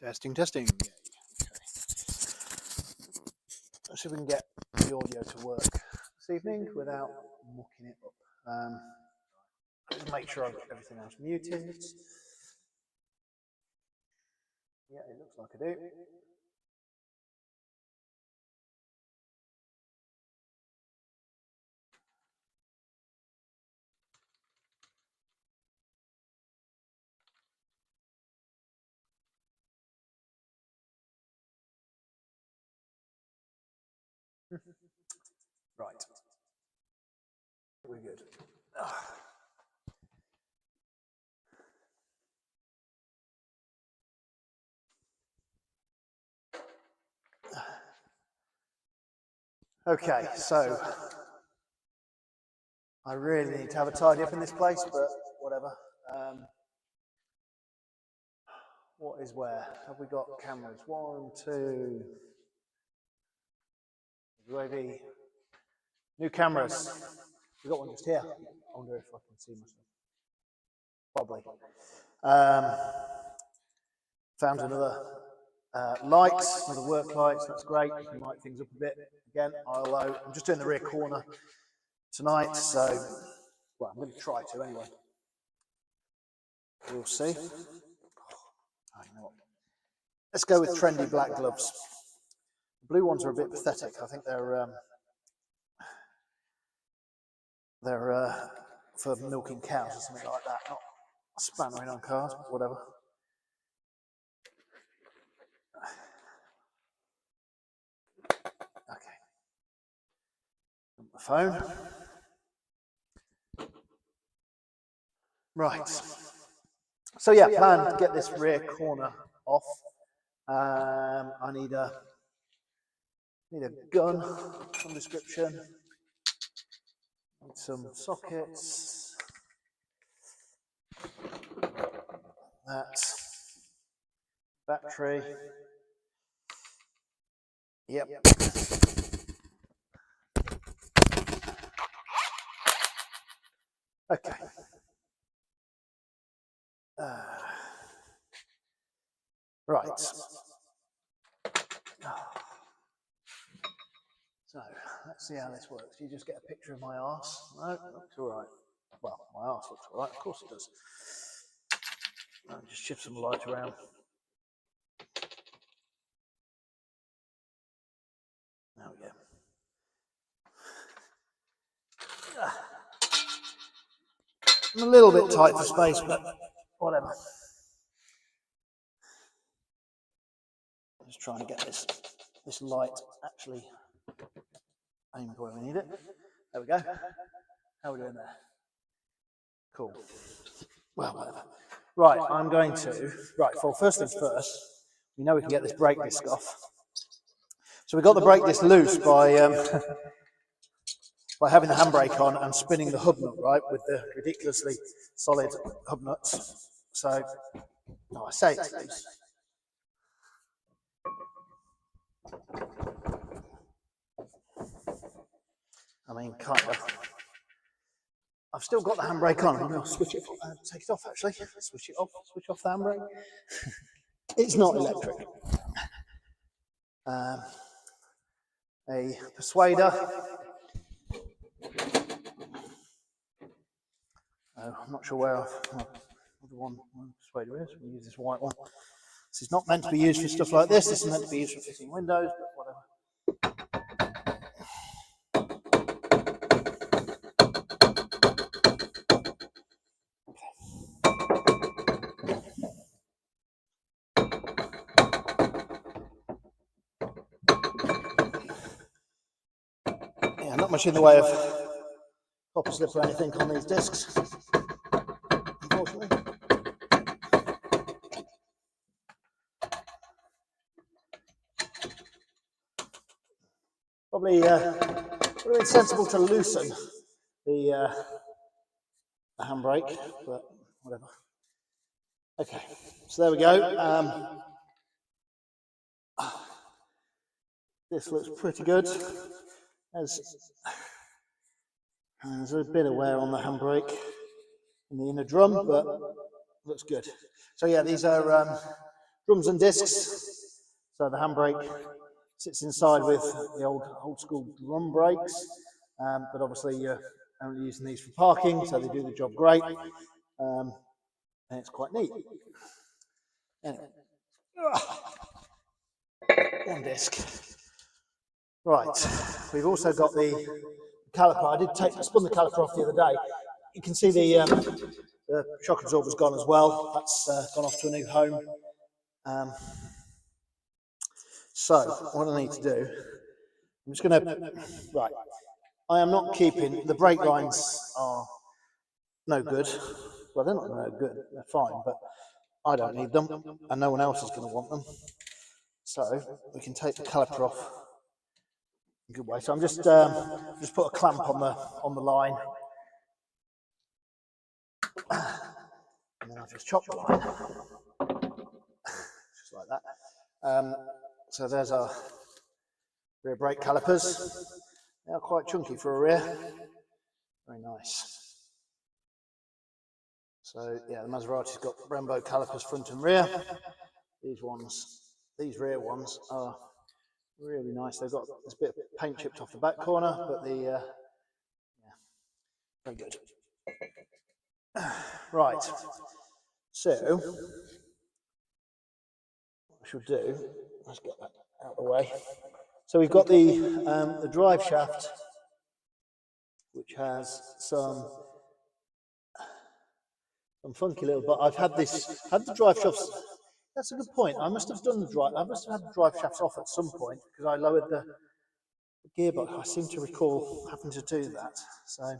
Testing, testing. Okay. Let's see if we can get the audio to work this evening without mucking it up. Just make sure I've got everything else muted. Yeah, it looks like I do. Right. We're good. Okay, so I really need to have a tidy up in this place, but whatever. What is where? Have we got cameras? 1, 2. UAV. New cameras. We've got one just here. I wonder if I can see myself. Probably. Found another light, another work light. So that's great. You can light things up a bit. Again, although I'm just doing the rear corner tonight, so well, I'm going to try to anyway. We'll see. Oh, you know what? Let's go with trendy black gloves. The blue ones are a bit pathetic. I think they're for milking cows or something like that, not spannering on cars, but whatever. Okay. The phone. Right. So yeah, plan to get this rear corner off. I need a gun of some description. Need some sockets. That battery. Yep. Okay. Right. So let's see how this works. You just get a picture of my arse. No, it looks all right. Well, my arse looks all right. Of course it does. I'll just shift some light around. There we go. I'm a little bit tight for space, but whatever. Just trying to get this light actually aimed where we need it. There we go. How are we doing there? Cool. Well, whatever. Right, I'm going to, well, first things first, we know we can get this brake disc off. So we got the brake disc loose by having the handbrake on and spinning the hub nut, right, with the ridiculously solid hub nuts. So, no, I say it's loose. I mean, kind of. I've still got the handbrake on. I'm going to switch it, take it off actually. Switch it off, switch off the handbrake. It's not electric. A persuader. I'm not sure where the one persuader is. We'll use this white one. This is not meant to be used for stuff like this. This is meant to be used for fitting windows, but whatever. Yeah, not much in the way of copper slip or anything on these discs, unfortunately. Probably would have been sensible to loosen the handbrake, but whatever. Okay, so there we go. This looks pretty good. There's a bit of wear on the handbrake in the inner drum, but looks good. So yeah, these are drums and discs. So the handbrake sits inside with the old school drum brakes, but obviously you're only using these for parking, so they do the job great, and it's quite neat. Anyway, one disc. Right, we've also got the caliper. I spun the caliper off the other day. You can see the shock absorber's gone as well. That's gone off to a new home. So what I need to do, I'm just going to, right, I am not keeping, the brake lines are no good. Well, they're not no good, they're fine, but I don't need them, and no one else is going to want them. So we can take the caliper off in a good way. So I'm just put a clamp on the line, and then I've just chopped the line, just like that. So there's our rear brake calipers. They are quite chunky for a rear. Very nice. So yeah, the Maserati's got Brembo calipers front and rear. These rear ones are really nice. They've got this bit of paint chipped off the back corner, but yeah, very good. Right. So what I should do, let's get that out of the way. So we've got the drive shaft, which has some funky little, but I've had the drive shafts. That's a good point. I must have had the drive shafts off at some point because I lowered the gearbox. I seem to recall having to do that. So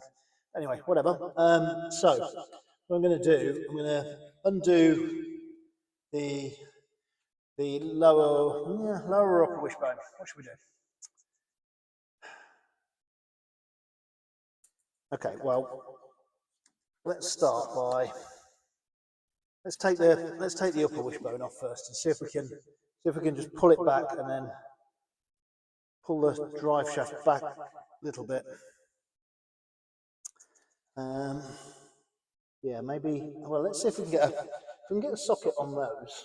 anyway, whatever. So what I'm going to do, I'm going to undo the lower upper wishbone. What should we do? Okay, well, let's start by let's take the upper wishbone off first and see if we can just pull it back and then pull the drive shaft back a little bit. Yeah, maybe. Well, let's see if we can get a socket on those.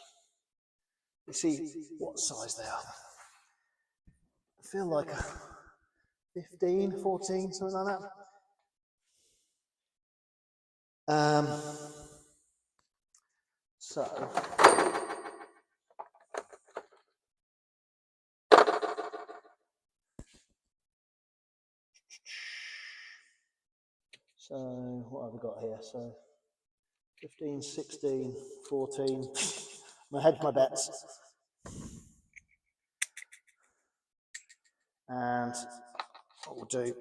You see what size they are. I feel like 15, 14, something like that. So what have we got here? So 15, 16, 14. I'm gonna hedge my bets. And what we'll do,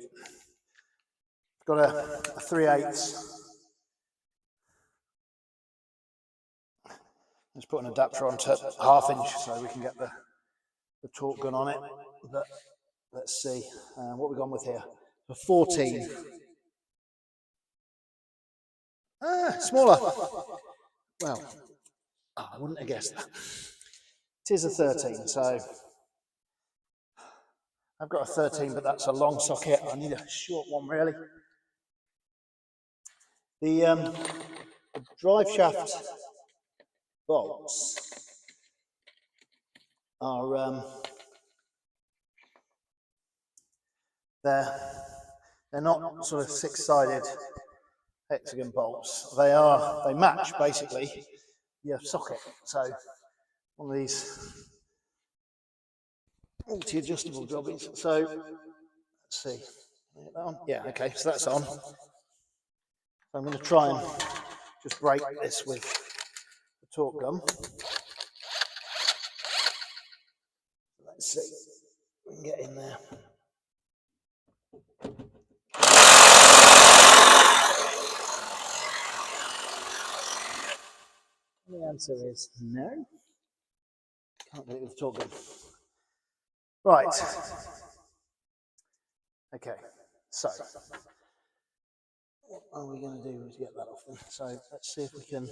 got a 3/8. Let's put an adapter on to 1/2 inch so we can get the torque gun on it. But let's see what we've gone with here. A 14. Smaller. Well, I wouldn't have guessed that. It is a 13, so I've got a 13, but that's a long socket. I need a short one, really. The drive shaft bolts are they're not sort of 6-sided hexagon bolts. They match basically your socket. So one of these multi-adjustable jobbies. So let's see. Yeah, okay, so that's on. So I'm going to try and just break this with the torque gun. Let's see if we can get in there. The answer is no. Can't get it with the torque gun. Right. Okay, so what are we going to do to get that off then? So let's see if we can.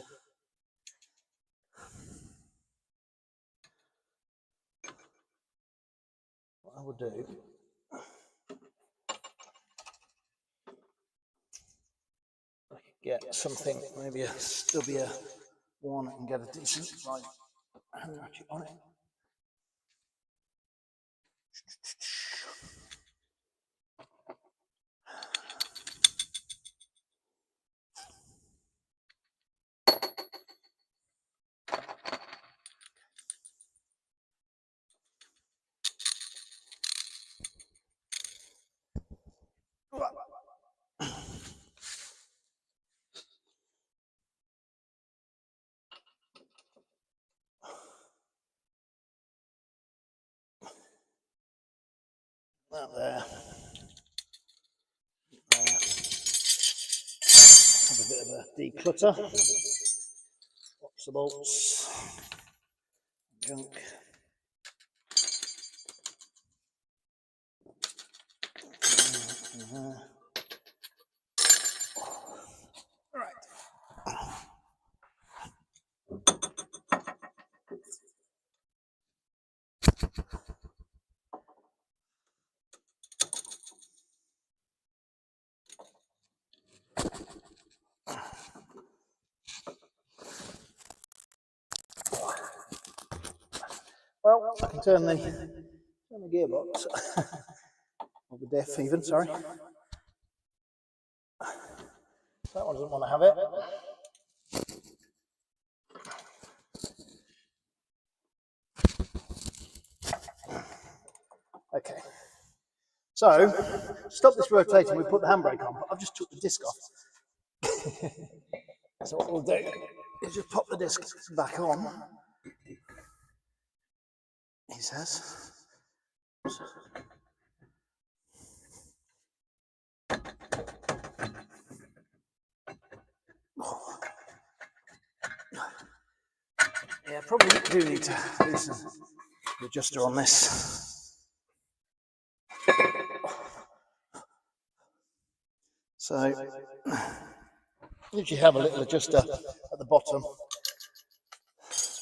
What I will do. I could get something, maybe a stubbier one and get a decent right hand ratchet on it. That there. Have a bit of a declutter. Box the bolts. Junk. Right. Well, I can turn the gearbox, or the diff even, sorry. That one doesn't want to have it. Okay. So, to stop this rotating, we put the handbrake on, but I've just took the disc off. So what we'll do is just pop the disc back on, he says. Yeah, probably do need to loosen the adjuster on this. So, if you have a little adjuster at the bottom,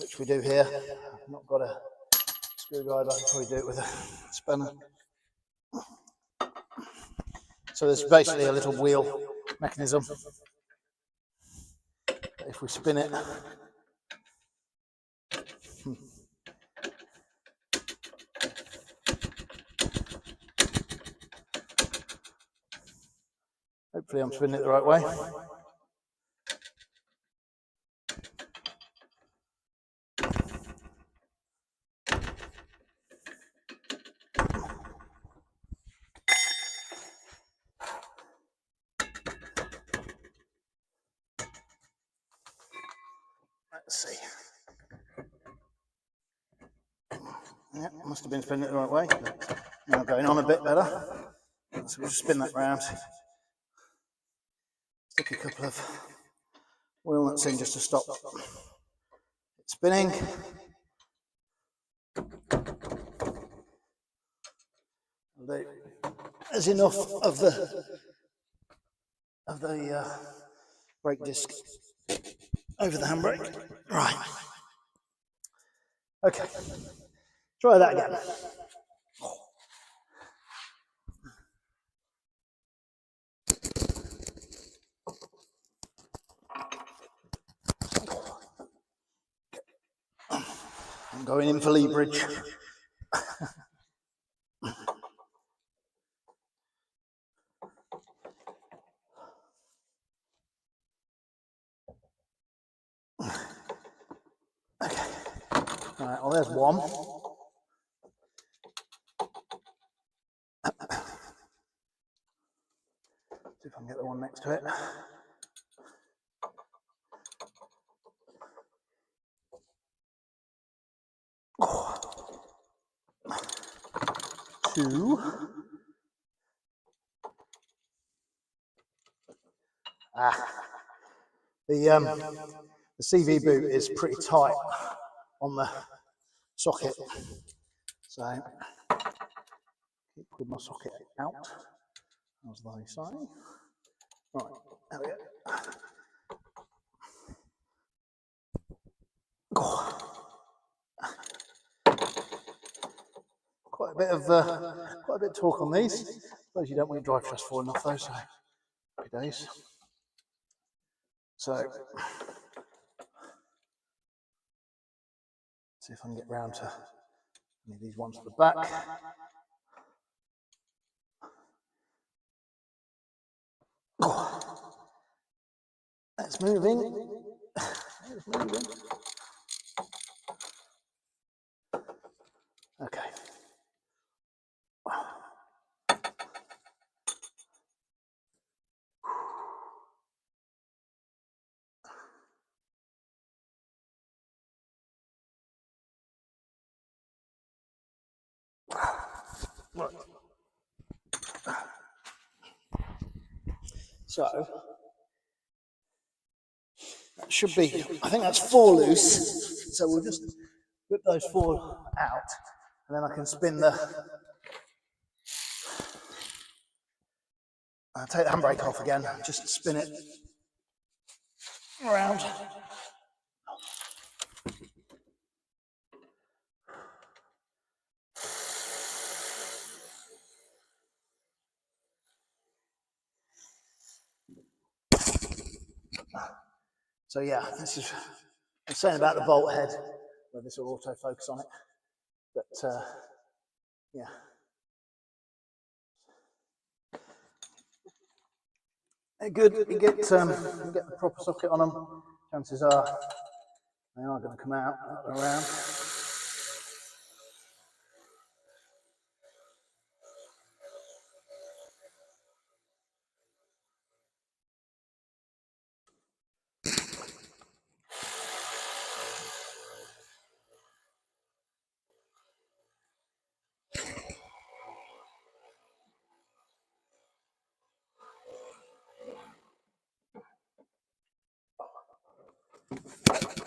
which we do here, I've not got a screwdriver, I can probably do it with a spanner. So there's basically a little wheel mechanism. If we spin it, hopefully I'm spinning it the right way. Let's see. Yeah, must have been spinning it the right way. Now going on a bit better. So we'll just spin that round. Stick a couple of wheel nuts in just to stop it spinning. There's enough of the brake disc over the handbrake. Right. Okay. Try that again. I'm going in for leverage. Okay. Right, well, there's one. See if I can get the one next to it. Two. The CV boot is pretty tight on the socket, so keep with my socket out, as they say. Right, there we go. Quite a bit of torque on these. I suppose you don't want your drive shaft falling off those, so happy days. So See if I can get round to any of these ones at the back. Oh, that's moving. It's moving. Okay. Right. So that should be, I think that's 4 loose. So we'll just whip those 4 out, and then I can spin the, take the handbrake off again, just spin it around. So yeah, this is, I'm saying about the bolt head, where this will autofocus on it, but yeah. They're good. You get the proper socket on them. Chances are they are going to come out and around.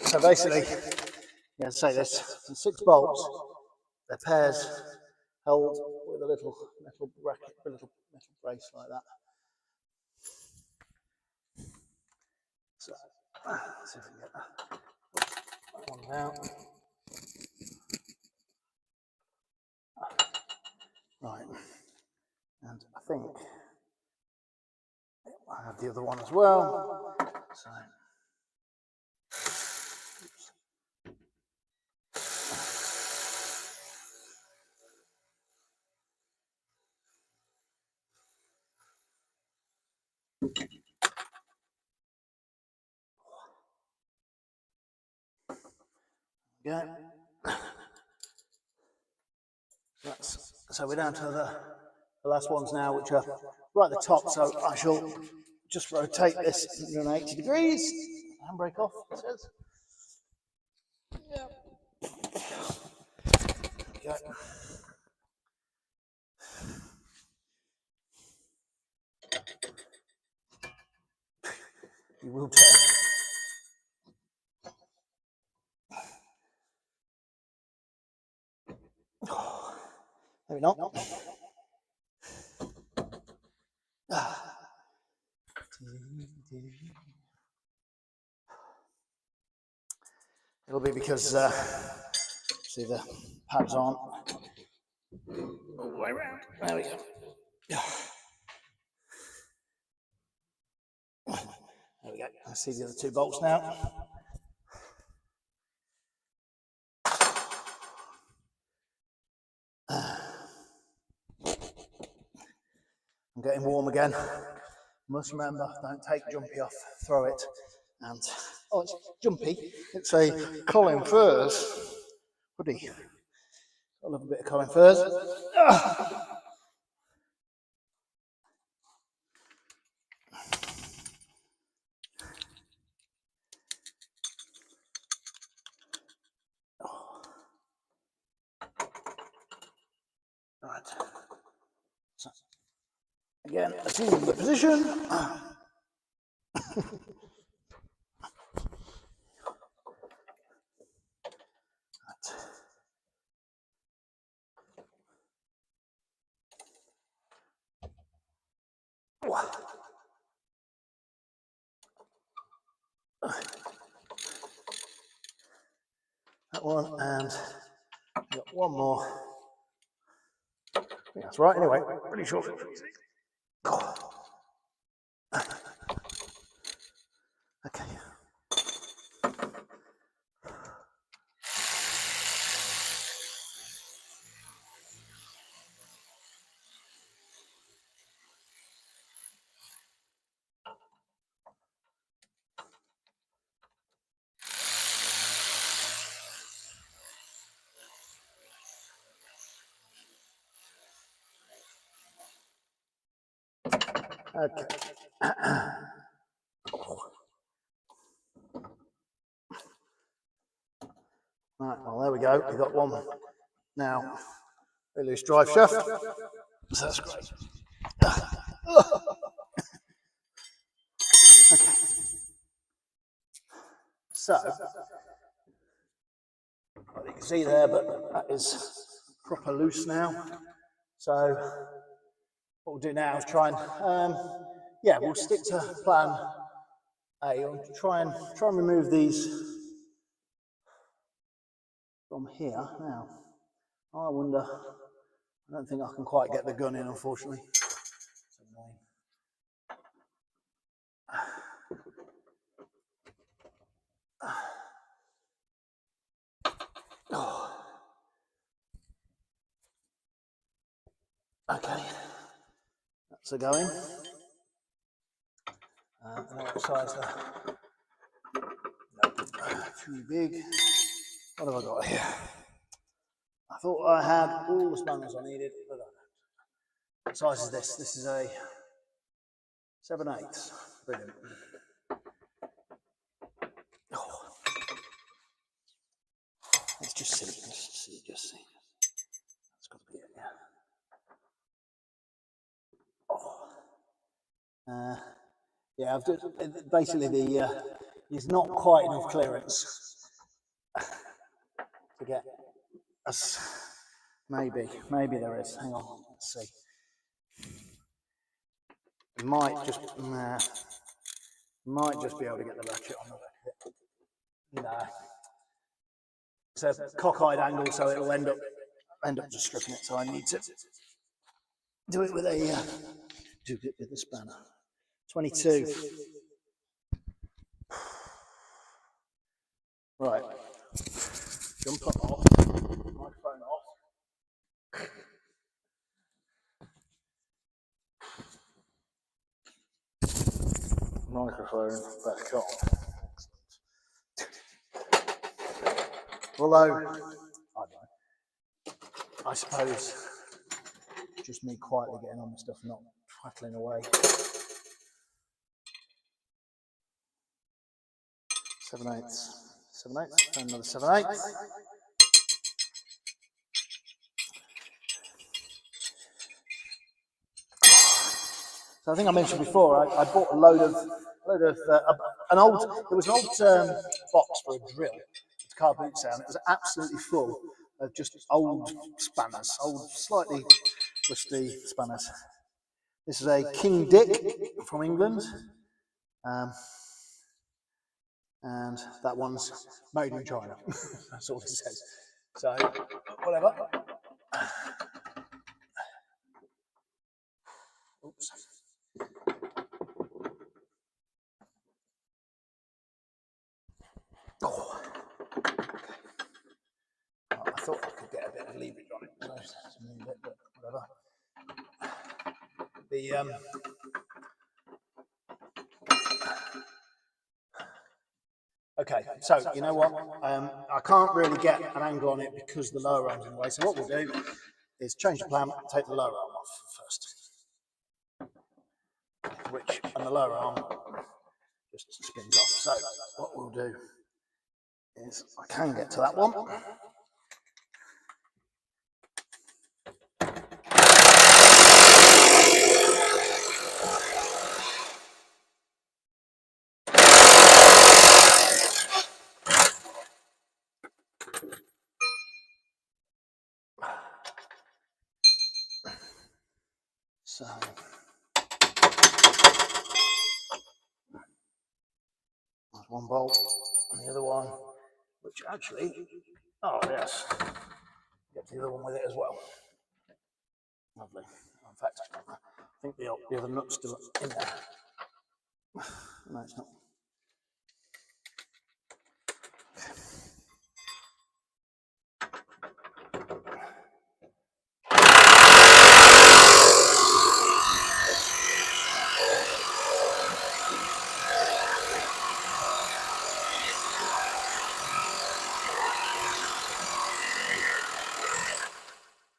So basically, yeah, say this: 6 bolts. They're pairs held with a little metal bracket, a little metal brace like that. So, let's see if we can get that one out. Right, and I think I have the other one as well. So. Yeah. So we're down to the last ones now, which are right at the top. So I shall just rotate this 180 degrees. Handbrake off, it says. Yep. Okay. You will tear. Maybe not. It'll be because see the pads aren't all the way around. There we go. There we go. I see the other 2 bolts now. I'm getting warm again. Must remember, don't take jumpy off, throw it. And, oh, it's jumpy. It's a Colin Furs hoodie. I love a bit of Colin Furs. Right. So, again, assuming the position. That one, and I've got one more. I think that's right, anyway. Pretty sure. Okay. Okay. Right, well, there we go. We've got one now. A loose drive shaft. So that's great. Okay. So, you can see there, but that is proper loose now. So, what we'll do now is try and, yeah, we'll stick to plan A. We'll try and remove these from here. Now, I wonder. I don't think I can quite get the gun in, unfortunately. It's annoying. Oh. Okay, that's a going. Size there. Nope. Too big. What have I got here? I thought I had all the spanners I needed, but I don't. What size is this? This is a 7/8. Brilliant. Oh. Let's just see. Just see. That's got to be it, yeah. Oh. Yeah, I've just, basically there's not quite enough clearance to get us. Maybe there is. Hang on, let's see. Might just be able to get the ratchet on the back of it. No, it's a cockeyed angle, so it'll end up just stripping it. So I need to do it with a spanner. 22. Right. Jump off. Microphone off. Microphone back on. Although, I don't know. I suppose just me quietly getting on with stuff, not prattling away. 7/8. 7/8. And another 7/8. So I think I mentioned before, I bought a load of an old box for a drill, with car boot sound. It was absolutely full of just old spanners, old slightly rusty spanners. This is a King Dick from England, and that one's made in China. That's all it says. So whatever. Oops. Oh. I thought I could get a bit of leverage on it, so move it, but whatever. Okay, so you know what? I can't really get an angle on it because the lower arm's in the way. So what we'll do is change the plan, take the lower arm off first, and the lower arm just spins off. So what we'll do is I can get to that one. So there's one bolt and the other one, which actually, oh yes, get the other one with it as well. Lovely. In fact, I think the other nut's still in there. No, it's not.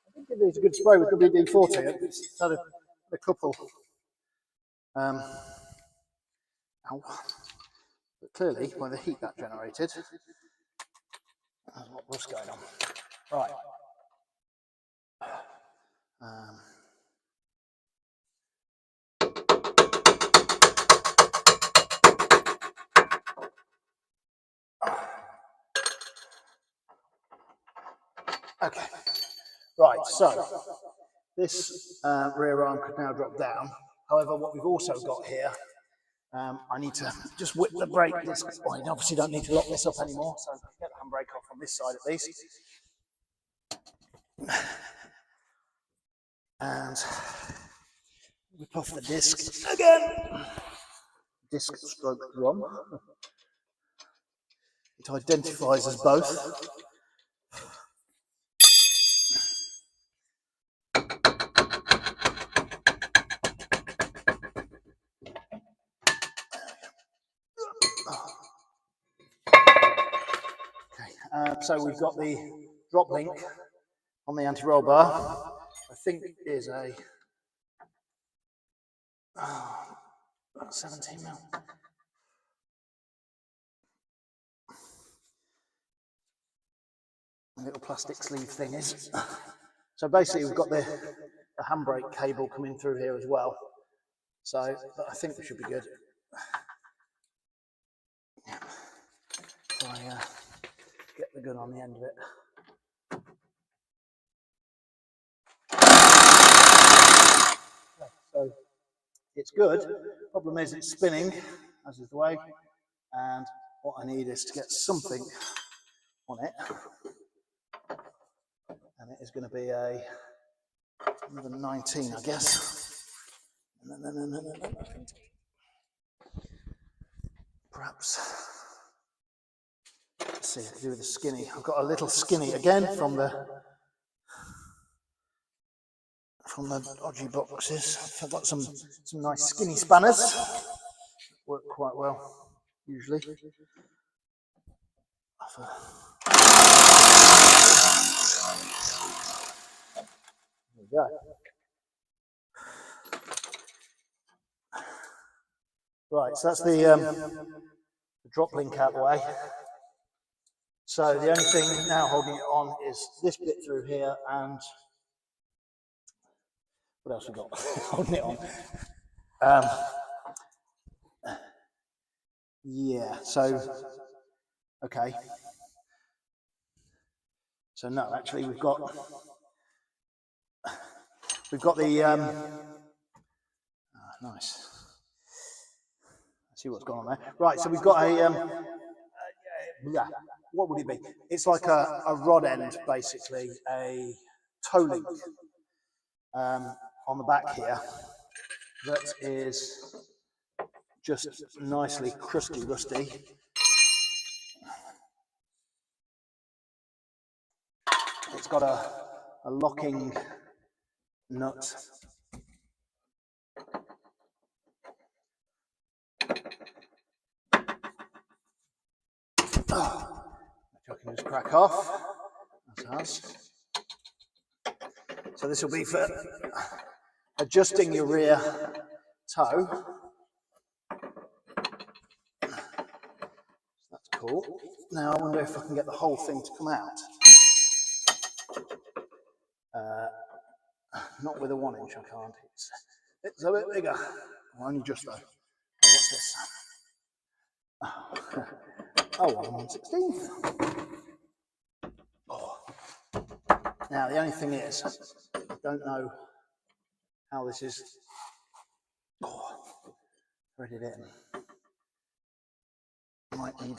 I think it is a good spray with WD-40. It's had a couple Ow. But clearly, by the heat that generated, that's what was going on. Right. Okay. Right, so this rear arm could now drop down. However, what we've also got here, I need to just whip the brake disc. Well, I obviously don't need to lock this up anymore, so get the handbrake off on this side at least. And whip off the disc again. Disc stroke drum. It identifies as both. So we've got the drop link on the anti-roll bar. I think is a 17 mil. A little plastic sleeve thing is. So basically we've got the handbrake cable coming through here as well. So I think we should be good. So I get the gun on the end of it. So it's good. Problem is it's spinning, as is the way. And what I need is to get something on it. And it is going to be another 19, I guess. No. Perhaps. Let's see, I can do with the skinny. I've got a little skinny again from the dodgy boxes. I've got some nice skinny spanners. Work quite well, usually. There we go. Right, so that's the drop link out the way. So the only thing now holding it on is this bit through here, and what else we got holding it on? Yeah, so okay. So no, actually we've got the nice. Let's see what's going on there. Right, so we've got a what would it be? It's like a rod end, basically, a toe link on the back here that is just nicely crusty rusty. It's got a locking nut. Which I can just crack off. That's so this will be for adjusting your rear toe. That's cool. Now I wonder if I can get the whole thing to come out. Not with a 1 inch, I can't. It's a bit bigger. Well, only just though. Oh, what's this? Oh, 1/16. Oh. Now the only thing is, I don't know how this is threaded in. Might need.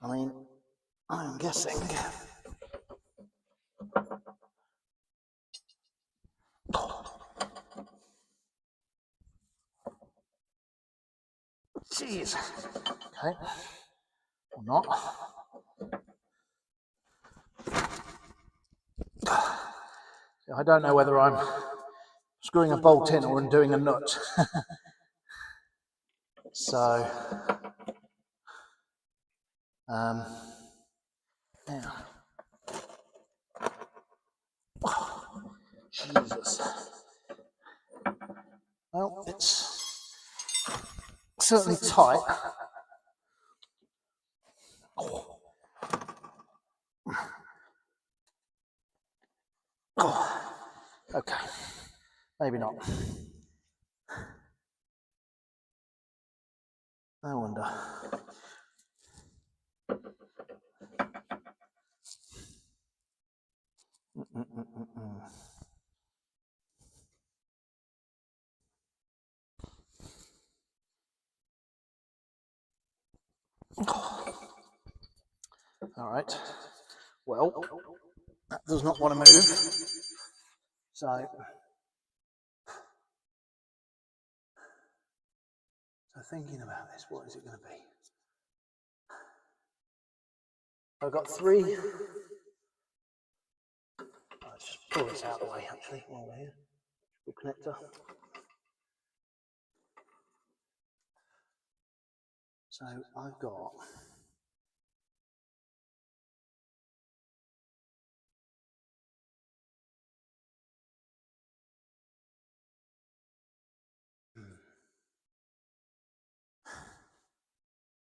I mean, I'm guessing. Jeez. Okay. Or not. I don't know whether I'm screwing a bolt in or undoing a nut. So, yeah. Jesus. Well, it's certainly tight. Oh. Oh. Okay, maybe not. I wonder. All right. Well, that does not want to move. So thinking about this, what is it going to be? I've got three. Let's just pull this out of the way, actually, while we're here. Connector. So I've got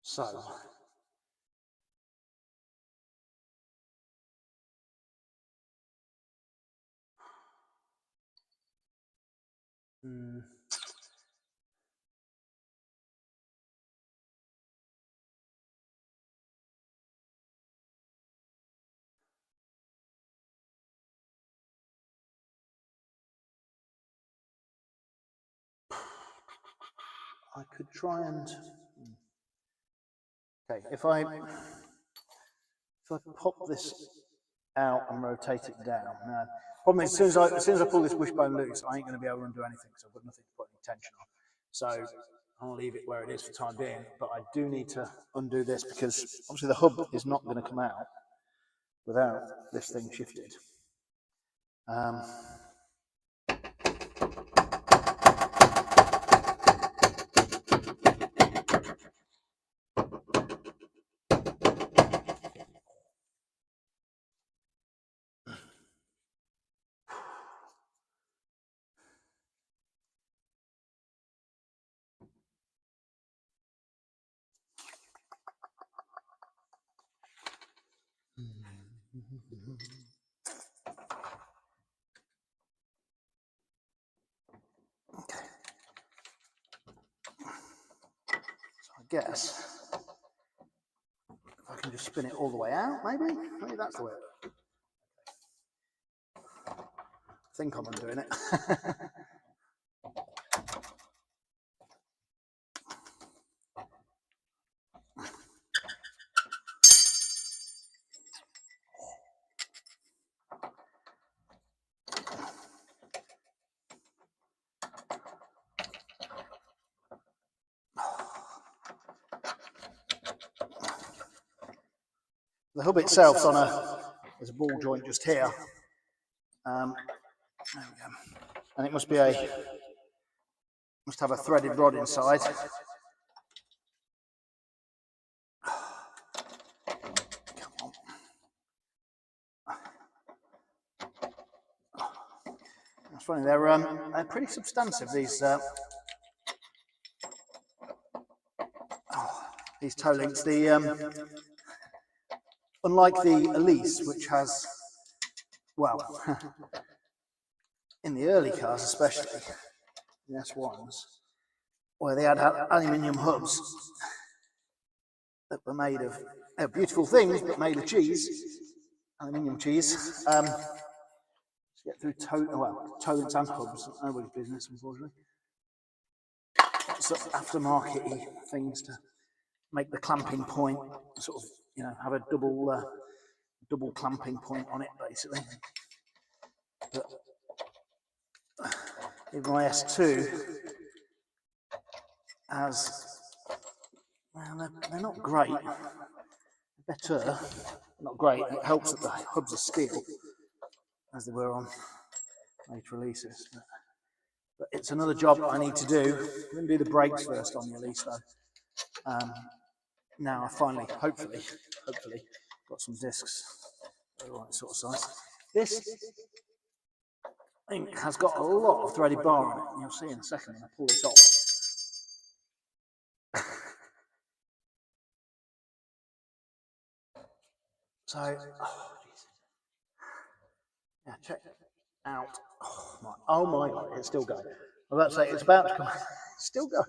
so I could try and okay, if I pop this out and rotate it down. Now, problem is, as soon as I pull this wishbone loose, I ain't going to be able to undo anything, so I've got nothing to put any tension on. So I'll leave it where it is for the time being, but I do need to undo this because obviously the hub is not going to come out without this thing shifted. Okay. So I guess if I can just spin it all the way out, maybe that's the way. I think I'm undoing it. The hub itself's on there's a ball joint just here. There we go. And it must have a threaded rod inside. Come on. That's funny. They're pretty substantive. These toe links. Unlike the Elise, which has, well, in the early cars especially, the S1s, where they had aluminium hubs that were made of beautiful things, but made of cheese, aluminium cheese. To get through toe links and hubs, nobody's business, unfortunately. So aftermarket-y things to make the clamping point sort of, have a double clamping point on it, basically. But even my S2 has, well, they're not great. Better, not great. It helps that the hubs are steel, as they were on later releases. But it's another job I need to do. I'm going to do the brakes first on the Elise, though. Now I finally, hopefully, got some discs the right sort of size. This thing has got a lot of threaded bar on it, and you'll see in a second when I pull this off. So, yeah, check out. Oh my God, it's still going. I was about to say it's about to come. It's still going.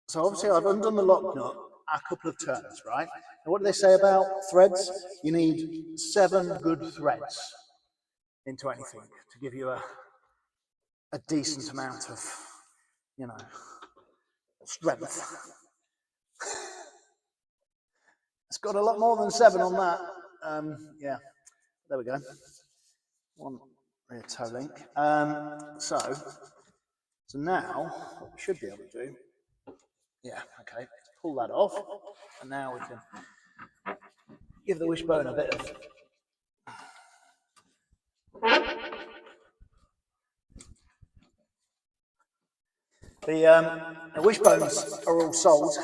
So obviously I've undone the lock nut a couple of turns, right? And what do they say about threads? You need 7 good threads into anything to give you a decent amount of, you know, strength. It's got a lot more than 7 on that. Yeah, there we go. 1 rear toe link. So now what we should be able to do, yeah, okay, let's pull that off, and now we can give the wishbone a bit of the wishbones are all sold.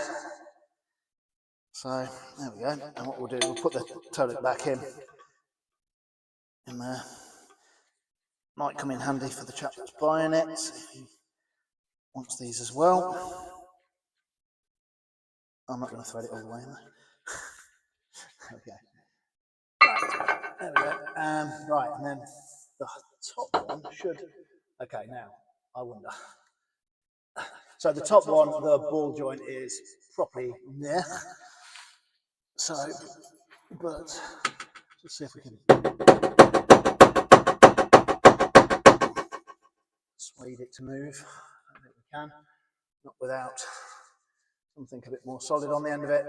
So there we go. And what we'll do, we'll put the toe link back in there. Might come in handy for the chap that's buying it, if he wants these as well. I'm not going to thread it all the way in there. Okay. There we go. Right, and then the top one should. Okay, now I wonder. So the top one, the ball joint is properly there. So, but let's see if we can swayed it to move. I think we can, not without something a bit more solid on the end of it.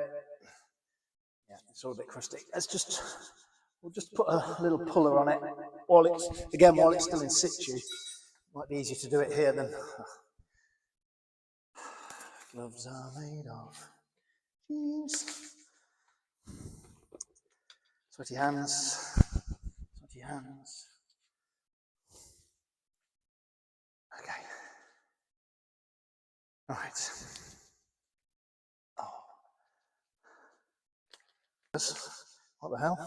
Yeah, it's all a bit crusty. We'll just put a little puller on it while it's still in situ. Might be easier to do it here than. Gloves are made of jeans. Sweaty hands. Sweaty hands. Okay. Right. Oh. What the hell?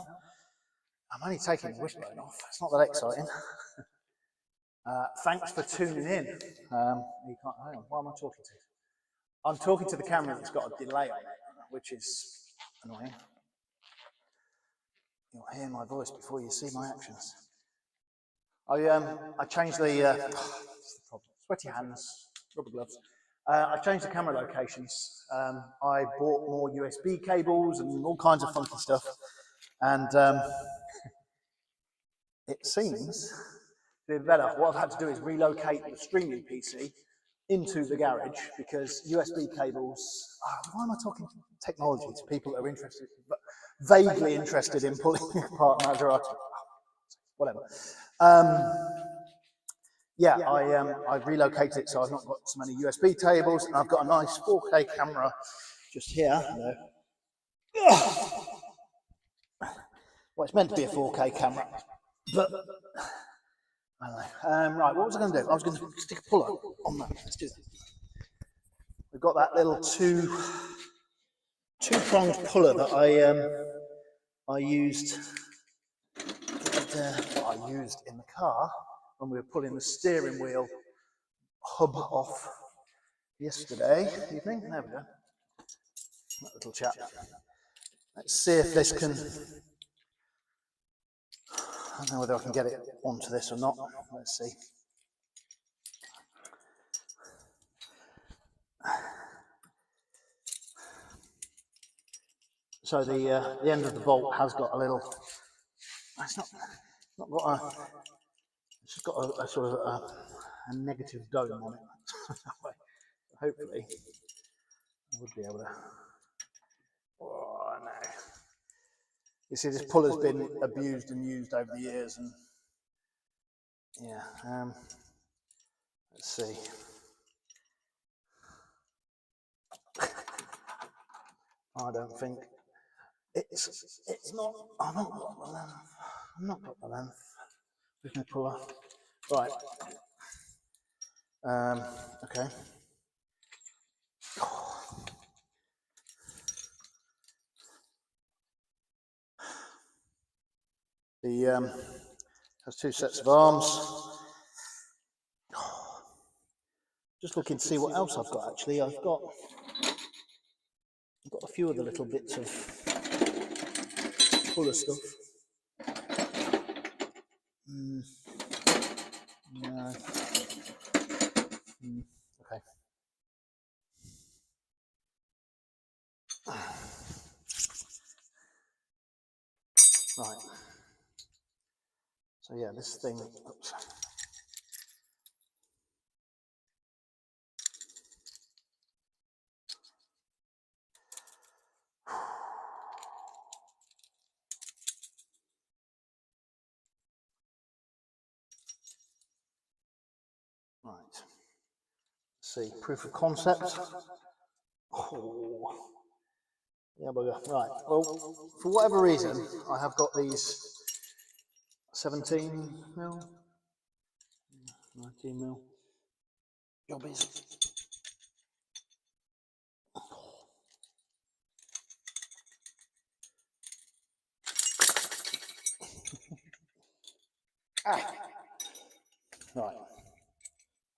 I'm only taking the wishbone off. It's not that exciting. Thanks for tuning in. You can't. Hang on. Why am I talking to? I'm talking to the camera that's got a delay on it, which is annoying. You'll hear my voice before you see my actions. I changed the sweaty hands, rubber gloves. I changed the camera locations. I bought more USB cables and all kinds of funky stuff, and it seems to be better. What I've had to do is relocate the streaming PC into the garage because USB cables. Why am I talking technology to people that are interested, but vaguely interested in pulling apart Maserati? Whatever. Yeah, I've relocated it so I've not got so many USB cables, and I've got a nice 4K camera just here. Well, it's meant to be a 4K camera, but I don't know. Right, what was I going to do? I was going to stick a puller on that. Let's do that. We've got that little two-pronged puller that I used in the car when we were pulling the steering wheel hub off yesterday evening. There we go. That little chap. Let's see if this can. I don't know whether I can get it onto this or not. Let's see. So the end of the bolt has got a little. It's not got a. It's just got a sort of a negative dome on it. Hopefully, I would be able to. Oh no! You see, this puller's been abused and used over the years, and yeah. Let's see. I don't think it's not. I've not got the length. I've not got the length with my puller. Right. Okay. The has two sets of arms. Just looking to see what else I've got. Actually, I've got a few other little bits of fuller stuff. No. Okay. Right. So yeah, this thing. Oops. Right. Let's see, proof of concept. Oh. Yeah, bugger. Right. Well, for whatever reason, I have got these 17 mil, 19 mil jobbies. Ah. Right.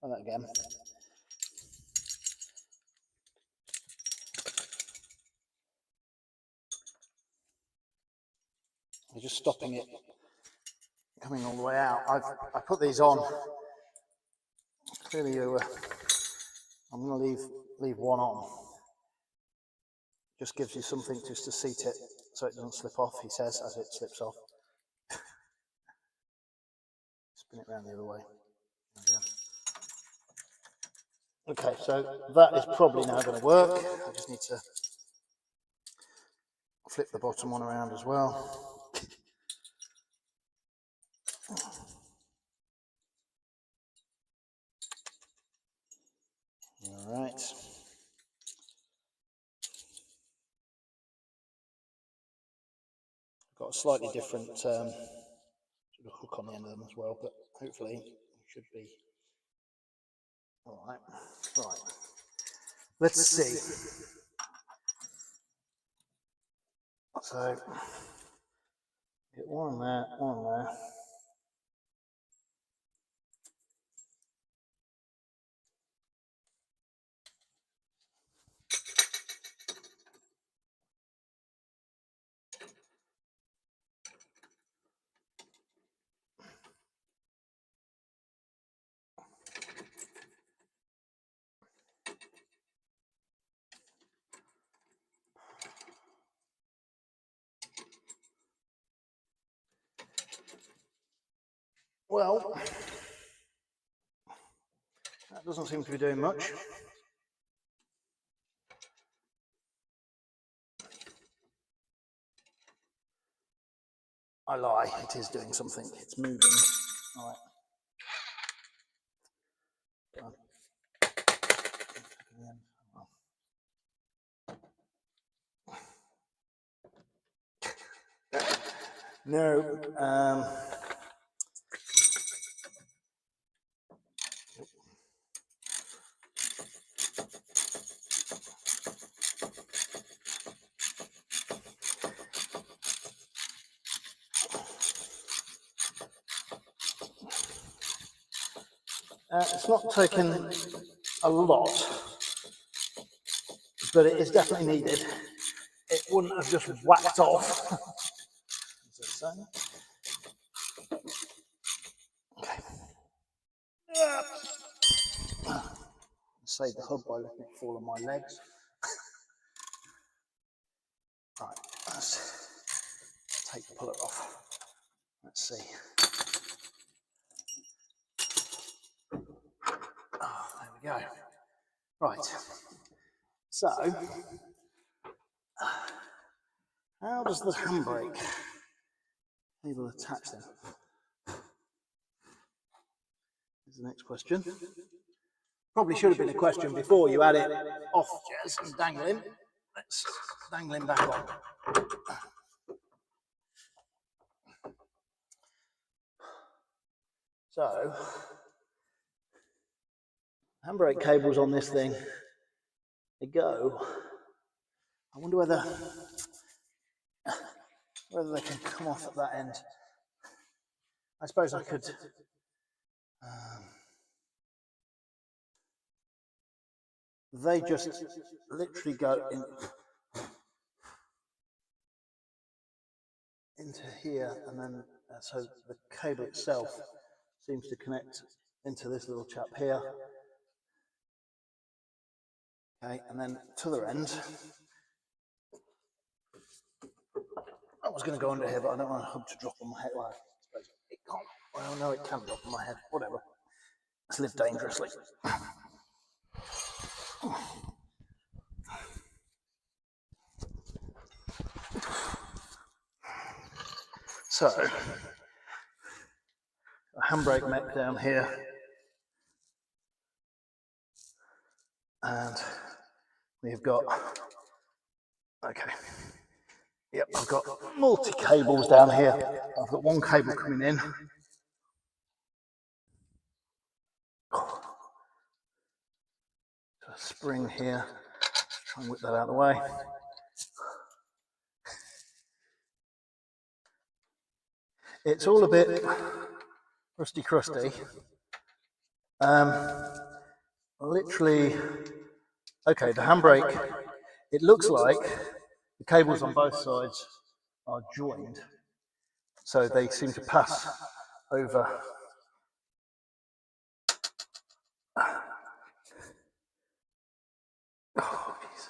Try that again. I'm just stopping it coming all the way out. I put these on. Clearly, I'm going to leave one on. Just gives you something just to seat it so it doesn't slip off. He says as it slips off. Spin it around the other way. Okay, so that is probably now going to work. I just need to flip the bottom one around as well. All right. Got a slightly different hook on the end of them as well, but hopefully it should be all right. Right. Let's see. So get one there, one there. Well, that doesn't seem to be doing much. I lie, it is doing something, it's moving. All right. No, it's not taken a lot, but it is definitely needed. It wouldn't have just whacked off. Okay. Save the hub by letting it fall on my legs. Right, let's take the puller off. Let's see. Oh, there we go. Right. So, how does the handbrake cable attach then? Is the next question. Probably should have been a question before you had it off, Jez, and dangling. Let's dangle him back on. So, handbrake cables on this thing, they go. I wonder whether they can come off at that end. I suppose I could they just literally go into here, and then so the cable itself seems to connect into this little chap here. Okay, and then to the end. I was going to go under here, but I don't want a hub to drop on my head. Well, I suppose it can't. Well, no, it can drop on my head. Whatever. Let's live dangerously. So, a handbrake mech down here, and we've got, okay, yep, I've got multi-cables down here. I've got one cable coming in. A spring here, try and whip that out of the way. It's all a bit rusty crusty. Literally, okay, the handbrake, it looks like the cables on both sides are joined, so they seem to pass over. Oh, geez.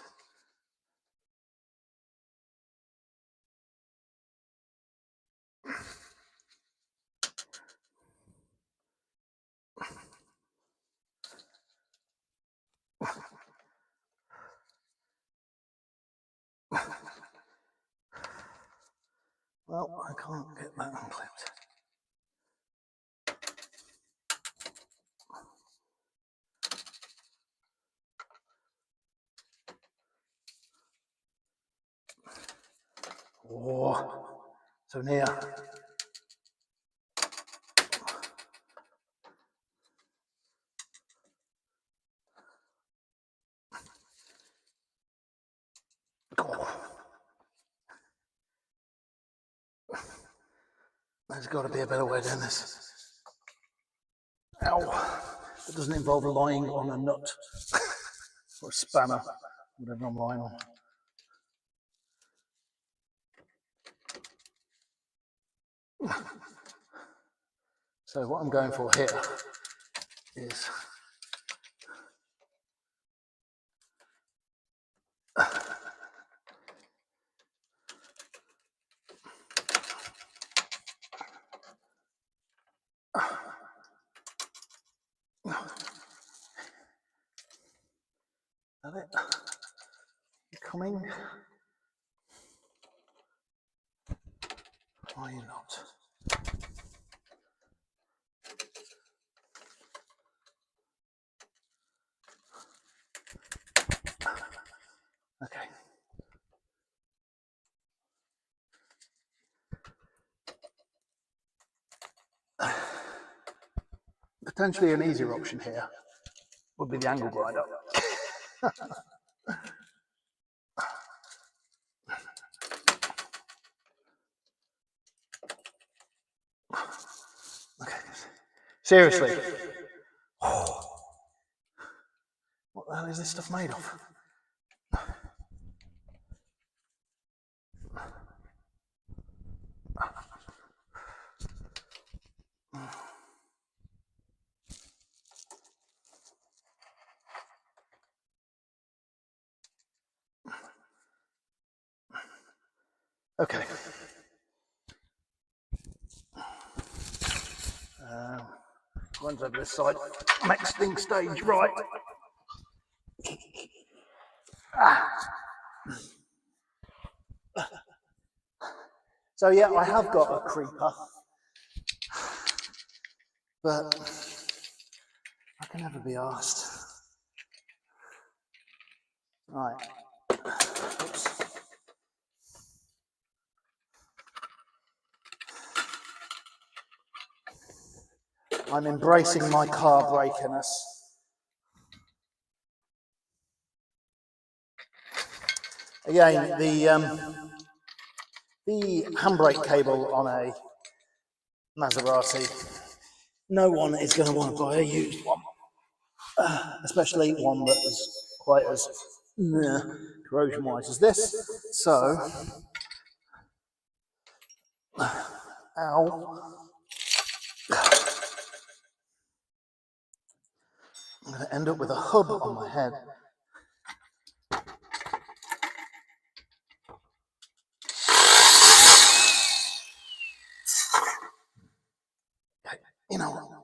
Well, I can't get that unclipped. Oh, so near. Oh. There's got to be a better way doing this. Ow. That doesn't involve lying on a nut or a spanner, whatever I'm lying on. So what I'm going for here is that it? You coming? Are you not? Okay. Potentially an easier option here would be the angle grinder. Okay. Seriously. What the hell is this stuff made of? Okay. Runs over this side. Next thing stage right. So yeah, I have got a creeper, but I can never be asked. Right. Oops. I'm embracing my car brakiness. Again, the handbrake cable on a Maserati. No one is going to want to buy a used one, especially one that is quite as corrosion-wise as this. So, ow. I'm going to end up with a hub on my head. You know,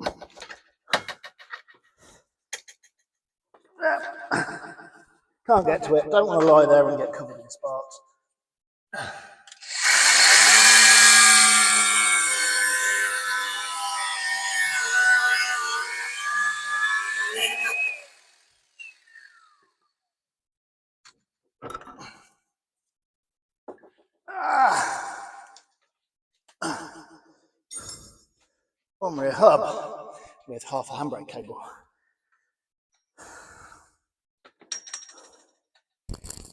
can't get to it. Don't want to lie there and get covered in sparks. One rear hub with half a handbrake cable.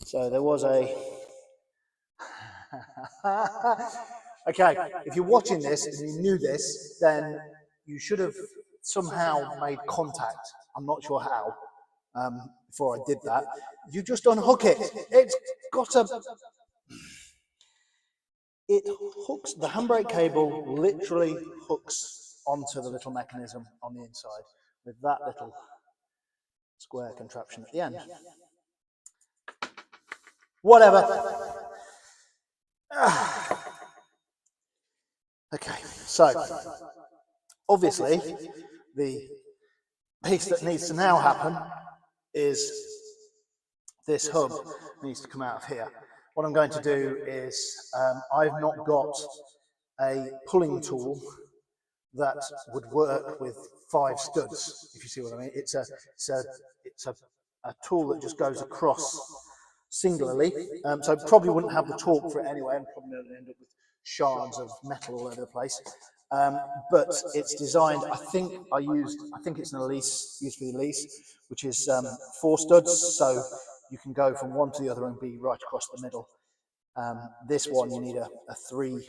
So there was a... Okay, if you're watching this and you knew this, then you should have somehow made contact. I'm not sure how, before I did that. You just unhook it. It's got a... It hooks, the handbrake cable literally hooks onto the little mechanism on the inside with that little square contraption at the end. Whatever. Okay, so obviously the piece that needs to now happen is this hub needs to come out of here. What I'm going to do is I've not got a pulling tool that would work with 5 studs, if you see what I mean. It's a tool that just goes across singularly, so probably wouldn't have the torque for it anyway, and probably end up with shards of metal all over the place. But it's designed, I think it's an Elise, used for the Elise, which is 4 studs, so you can go from one to the other and be right across the middle. This one you need a 3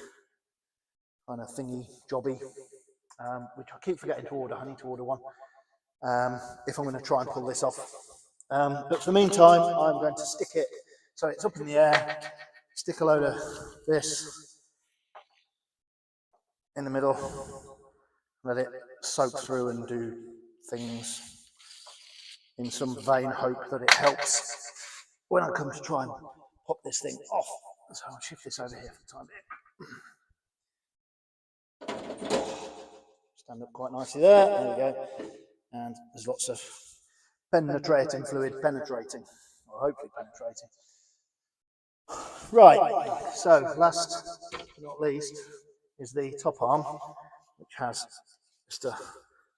kind of thingy jobby, which I keep forgetting to order. I need to order one if I'm going to try and pull this off. But for the meantime, I'm going to stick it so it's up in the air, stick a load of this in the middle, let it soak through and do things in some vain hope that it helps when I come to try and pop this thing off. So I'll shift this over here for the time being. Stand up quite nicely there. There we go. And there's lots of penetrating fluid penetrating, or hopefully penetrating. Right, so last but not least is the top arm, which has just a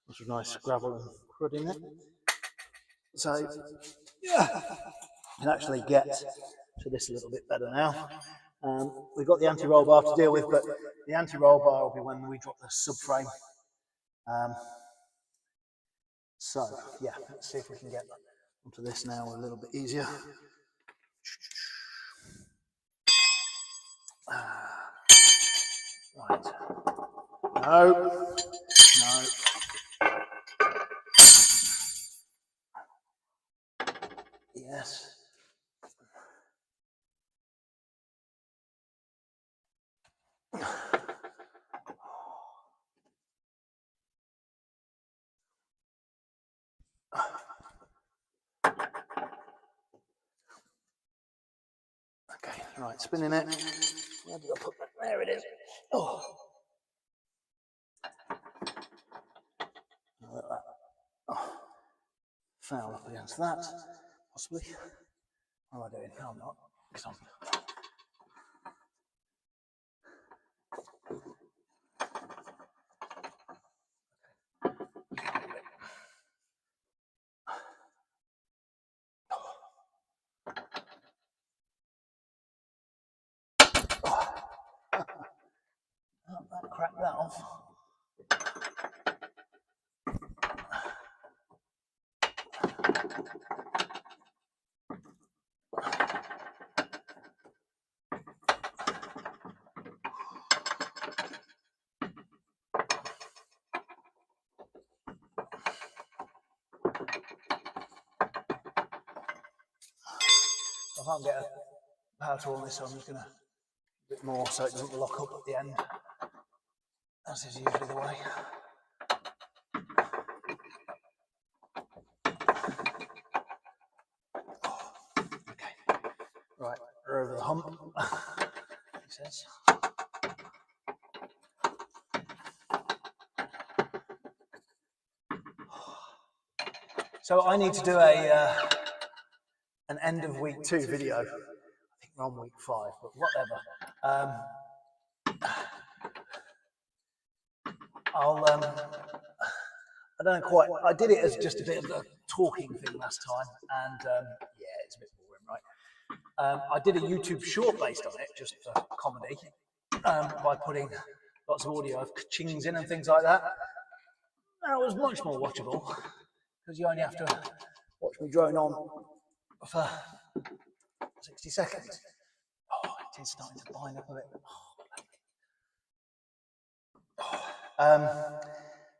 bunch of nice gravel and crud in it. So yeah, you can actually get to this a little bit better now. We've got the anti-roll bar to deal with, but the anti-roll bar will be when we drop the subframe. So yeah, let's see if we can get onto this now a little bit easier. Right. No. No. Yes. Okay, right, spinning it. Where did I put that? There it is. Oh. Let that foul up against that, possibly. What am I doing? No, I'm not. Because I'm... That cracked that off. I can't get a power tool on this, so I'm just going to a bit more so it doesn't lock up at the end, as is usually the way. Okay, right, we're over the hump, he says. So I need to do an end of week 2 video. I think we're on week 5, but whatever. I don't know quite. I did it as just a bit of a talking thing last time, and yeah, it's a bit boring, right? I did a YouTube short based on it, just for comedy, by putting lots of audio of ka-chings in and things like that. And it was much more watchable because you only have to watch me drone on for 60 seconds. Oh, it is starting to bind up a bit.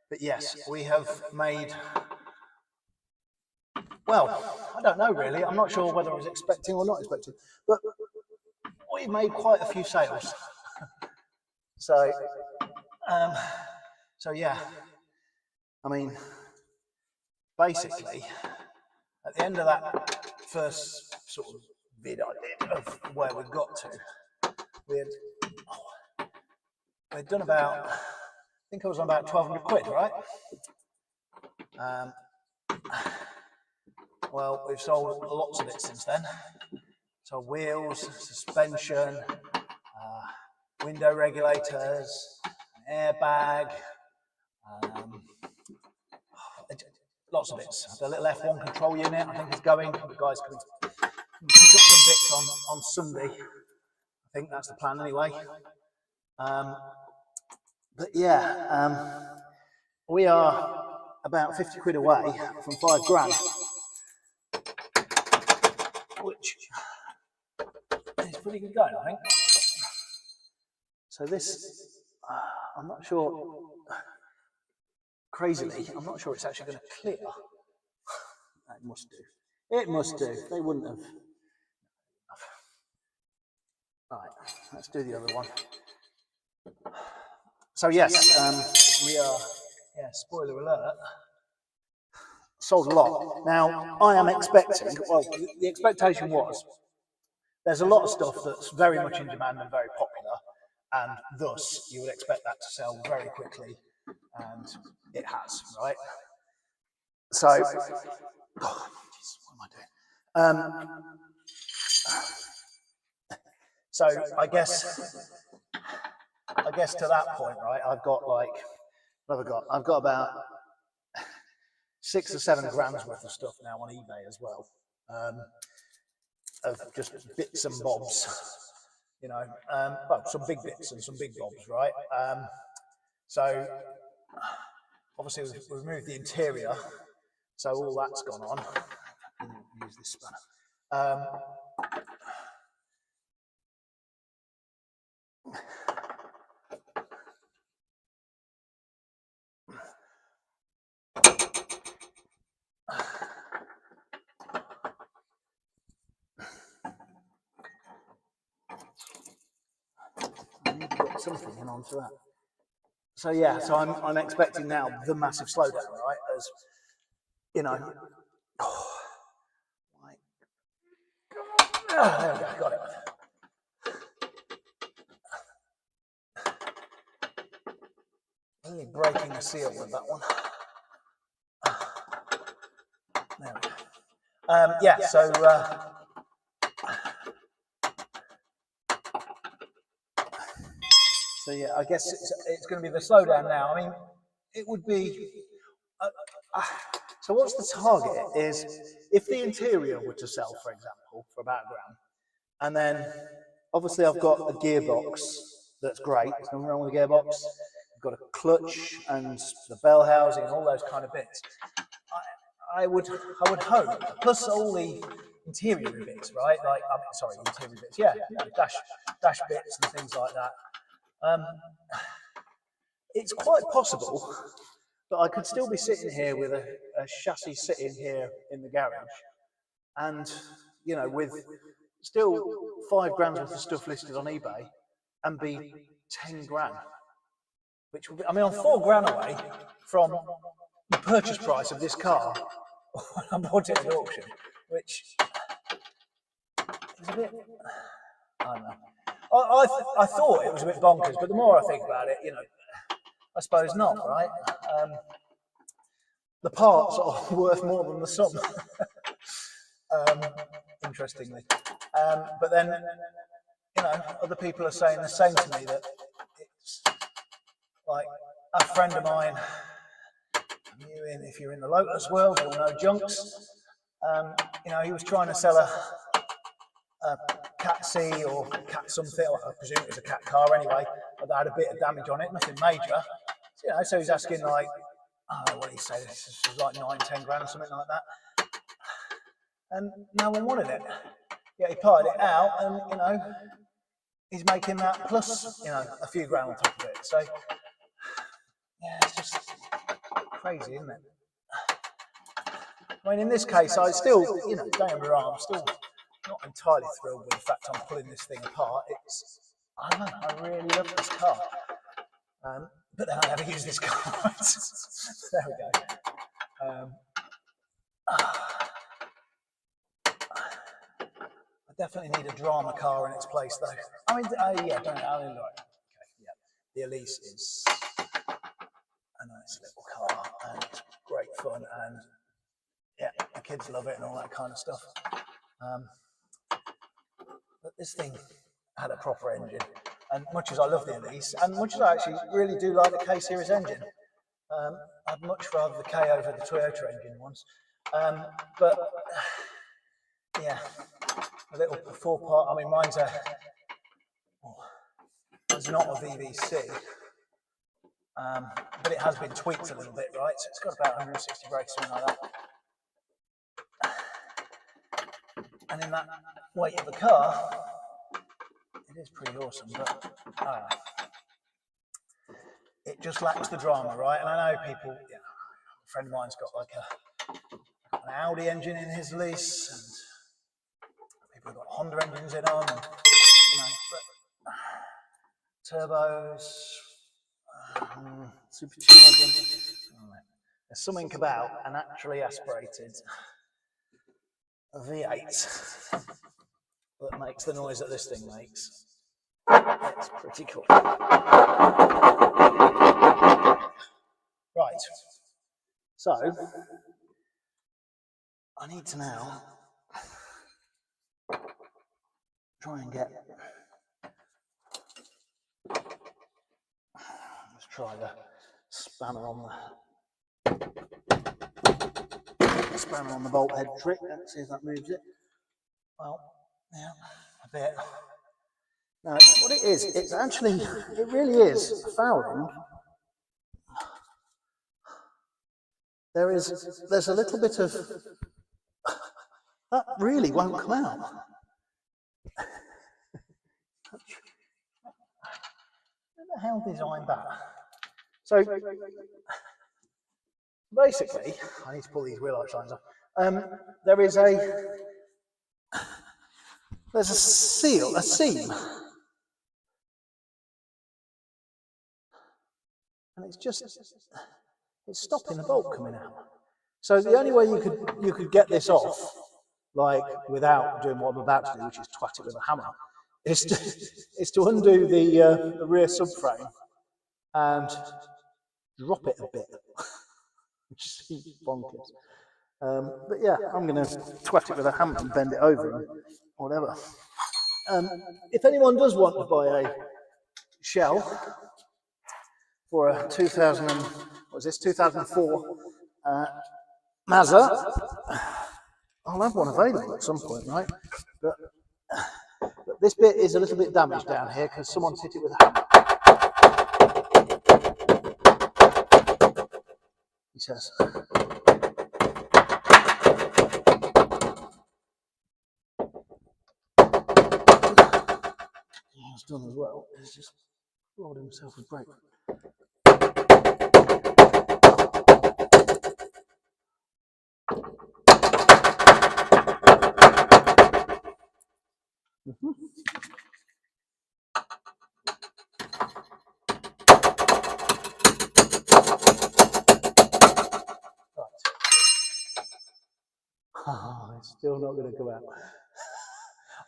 But yes, we have made, well, I don't know really. I'm not sure whether I was expecting or not expecting, but we've made quite a few sales. So yeah, I mean, basically, at the end of that first sort of vid I did of where we've got to, we'd done about, I think I was on about 1,200 quid, right? Well, we've sold lots of it since then. So wheels, suspension, window regulators, an airbag, lots of bits. The little F1 control unit, I think, is going. The guys can pick up some bits on Sunday. I think that's the plan anyway. But yeah, we are about 50 quid away from 5 grand, which is pretty good going, I think. So this, I'm not sure, crazily, I'm not sure it's actually going to clear. It must do. It must do. They wouldn't have. Right, let's do the other one. So yes, we are, yeah, spoiler alert, sold a lot. Now, I am expecting, well, the expectation was, there's a lot of stuff that's very much in demand and very popular, and thus you would expect that to sell very quickly, and it has, right? So, oh, geez, what am I doing? So I guess to that point, right, I've got like, what have I got? I've got about 6 or 7 grand's worth of stuff now on eBay as well, of just bits and bobs, you know, well, some big bits and some big bobs, right? So obviously we've removed the interior, so all that's gone on. Use this spanner. I need to get something in onto that. So yeah, so I'm expecting now the massive slowdown, right? As you know, there we go, got it. Really breaking the seal with that one. There we go. Yeah, so yeah, I guess it's going to be the slowdown now. I mean, it would be. So what's the target? Is if the interior were to sell, for example, for about £1,000, and then obviously I've got a gearbox that's great. There's nothing wrong with the gearbox. I've got a clutch and the bell housing and all those kind of bits. I would hope, plus all the interior bits, right? Like, sorry, interior bits, yeah, dash bits and things like that. It's quite possible that I could still be sitting here with a chassis sitting here in the garage, and you know, with still 5 grand worth of stuff listed on eBay and be 10 grand. Which would be, I mean, I'm 4 grand away from the purchase price of this car when I bought it at auction, which is a bit, I don't know. I thought it was a bit bonkers, but the more I think about it, you know, I suppose not, right? The parts are worth more than the sum, interestingly. But then, you know, other people are saying the same to me, that it's like a friend of mine, if you're in the Lotus world, you'll know Junks. You know, he was trying to sell a Cat C or Cat something, or I presume it was a Cat car anyway, but that had a bit of damage on it, nothing major. So, you know, so he's asking like, oh, what did he say? This was like 9, 10 grand or something like that. And no one wanted it. Yeah, he parted it out, and you know, he's making that plus, you know, a few grand on top of it. So yeah, it's just crazy, isn't it? I mean, in this case, I still, you know, don't get me wrong, I'm still not entirely thrilled with the fact I'm pulling this thing apart. It's, I don't know, I really love this car. But then I never use this car, right? There we go. I definitely need a drama car in its place, though. I mean, yeah, don't know. Okay, yeah. The Elise is a nice little car, and it's great fun, and yeah, the kids love it and all that kind of stuff. But this thing had a proper engine, and much as I love the Elise, and much as I actually really do like the K series engine, I'd much rather the K over the Toyota engine ones. But yeah, a little 4-part. I mean, mine's it's not a VVC, but it has been tweaked a little bit, right? So it's got about 160 brakes, something like that. And in that weight of the car, it is pretty awesome, but it just lacks the drama, right? And I know people, you know, a friend of mine's got like an Audi engine in his lease, and people have got Honda engines in them, and, you know, turbos, supercharging. There's something about an actually aspirated V8 that makes the noise that this thing makes. It's pretty cool. Right, so I need to now try and get, let's try the spanner on the bolt head trick. Let's see if that moves it. Well, yeah, a bit. No, what it is, it's actually, it really is a fouling. There's a little bit of, that really won't come out. Who the hell designed that? So basically, I need to pull these wheel arch lines off. There's a seam, and it's stopping the bolt coming out. So the only way you could get this off, like without doing what I'm about to do, which is twat it with a hammer, is to undo the rear subframe and drop it a bit, which is bonkers. But yeah, I'm going to twat it with a hammer and bend it over and whatever. If anyone does want to buy a shell for a 2004 Mazda, I'll have one available at some point, right? But this bit is a little bit damaged down here because someone's hit it with a hammer. He says. He's done as well. He's just rolled himself with brake. it's still not going to come out.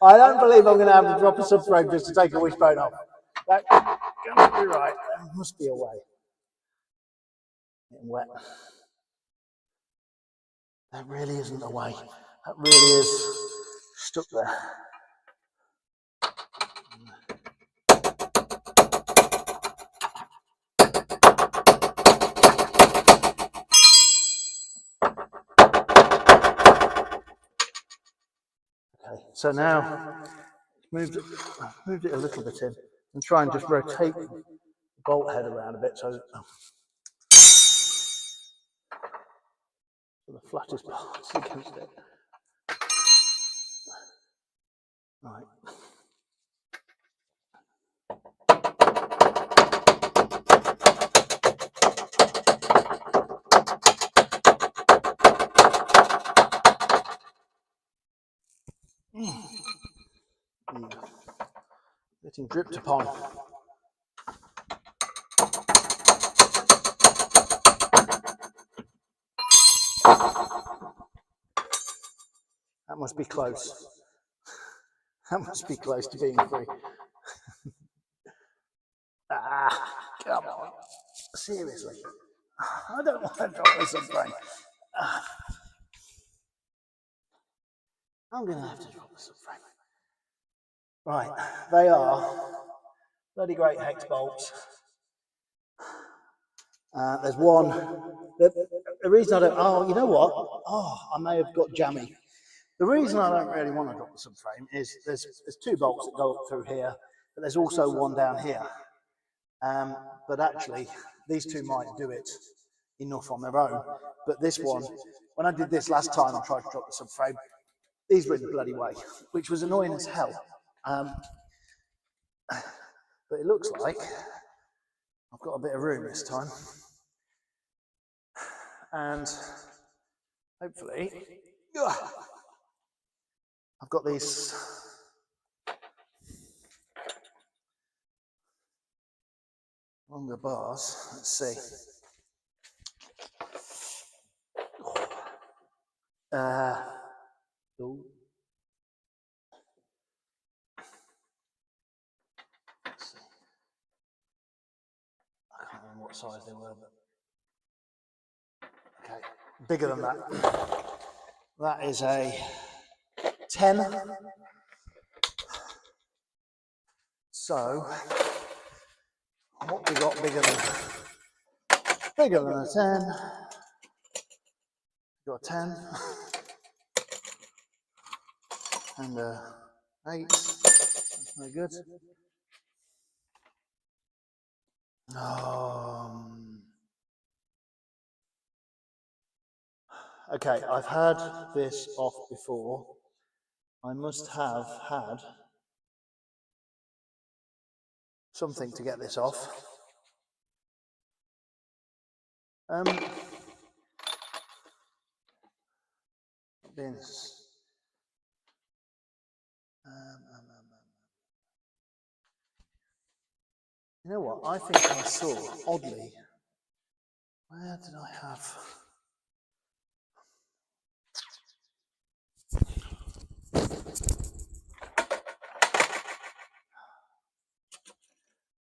I don't believe I'm going to have to drop a subframe just to take a wishbone off. That can't be right. There must be a way. Getting wet. There really isn't a way. That really is stuck there. Okay, so now moved it a little bit in and try and just rotate the bolt head around a bit so the flattest parts against it. Right. Getting dripped upon. That must be close. That must be close to being free. Come on. Seriously. I don't want to drop this subframe. I'm going to have to drop the subframe. Right, they are bloody great hex bolts. There's one. The reason I don't. Oh, you know what? Oh, I may have got jammy. The reason I don't really want to drop the subframe is there's two bolts that go up through here, but there's also one down here. But actually, these two might do it enough on their own. But this one, when I did this last time, I tried to drop the subframe. These were in the bloody way, which was annoying as hell. But it looks like I've got a bit of room this time. And hopefully, I've got these longer bars. Let's see. Ooh. Let's see. I can't remember what size they were, but okay, bigger than that. That is a 10. So what we got bigger than a 10? Got a 10 and a 8. That's no good. Okay, I've had this off before. I must have had something to get this off. You know what? I think I saw, oddly, where did I have?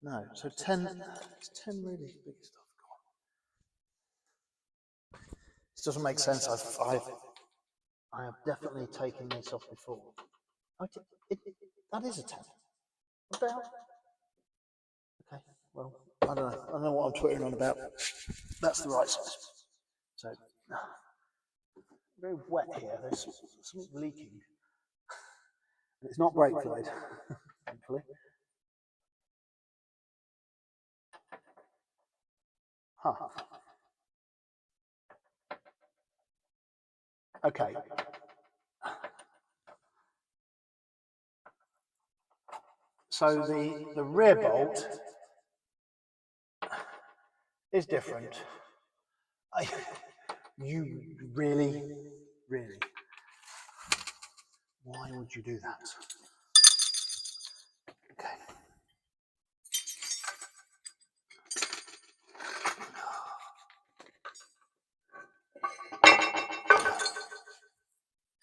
No, so 10, it's 10 really big stuff. This doesn't make sense. I have definitely taken this off before. That is a 10. What the hell? Okay, well, I don't know what I'm twittering on about. That's the right size. So, very wet here. There's something leaking. It's not brake fluid, thankfully. Huh. Okay. So the rear bolt is different. You really, why would you do that? Okay.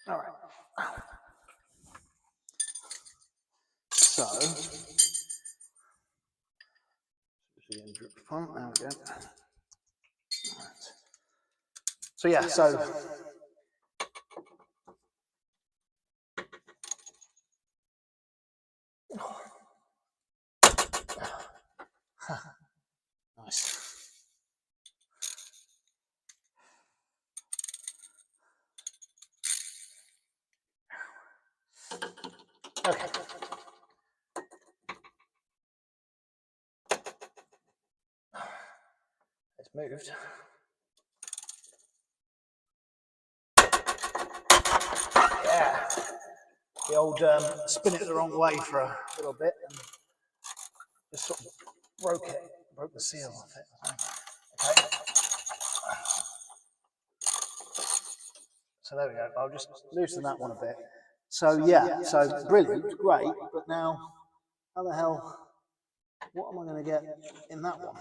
All right. So, front, there we go. Right. So yeah, so nice. Okay. It's moved. Yeah. The old spin it the wrong way for a little bit and just sort of broke the seal off it. Okay. So there we go. I'll just loosen that one a bit. So yeah, so brilliant, great, but now how the hell, what am I going to get in that one?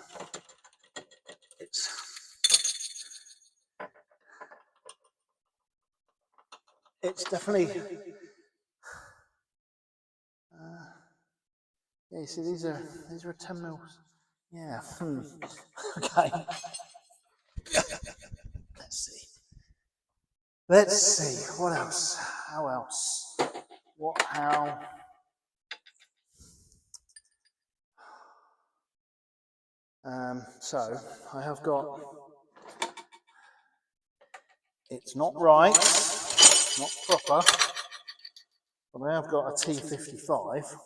It's definitely, yeah, you see these are 10 mils. Yeah, okay. Let's see, what else? How else? What, how? So I have got, it's not right, not proper, but I have got a T55.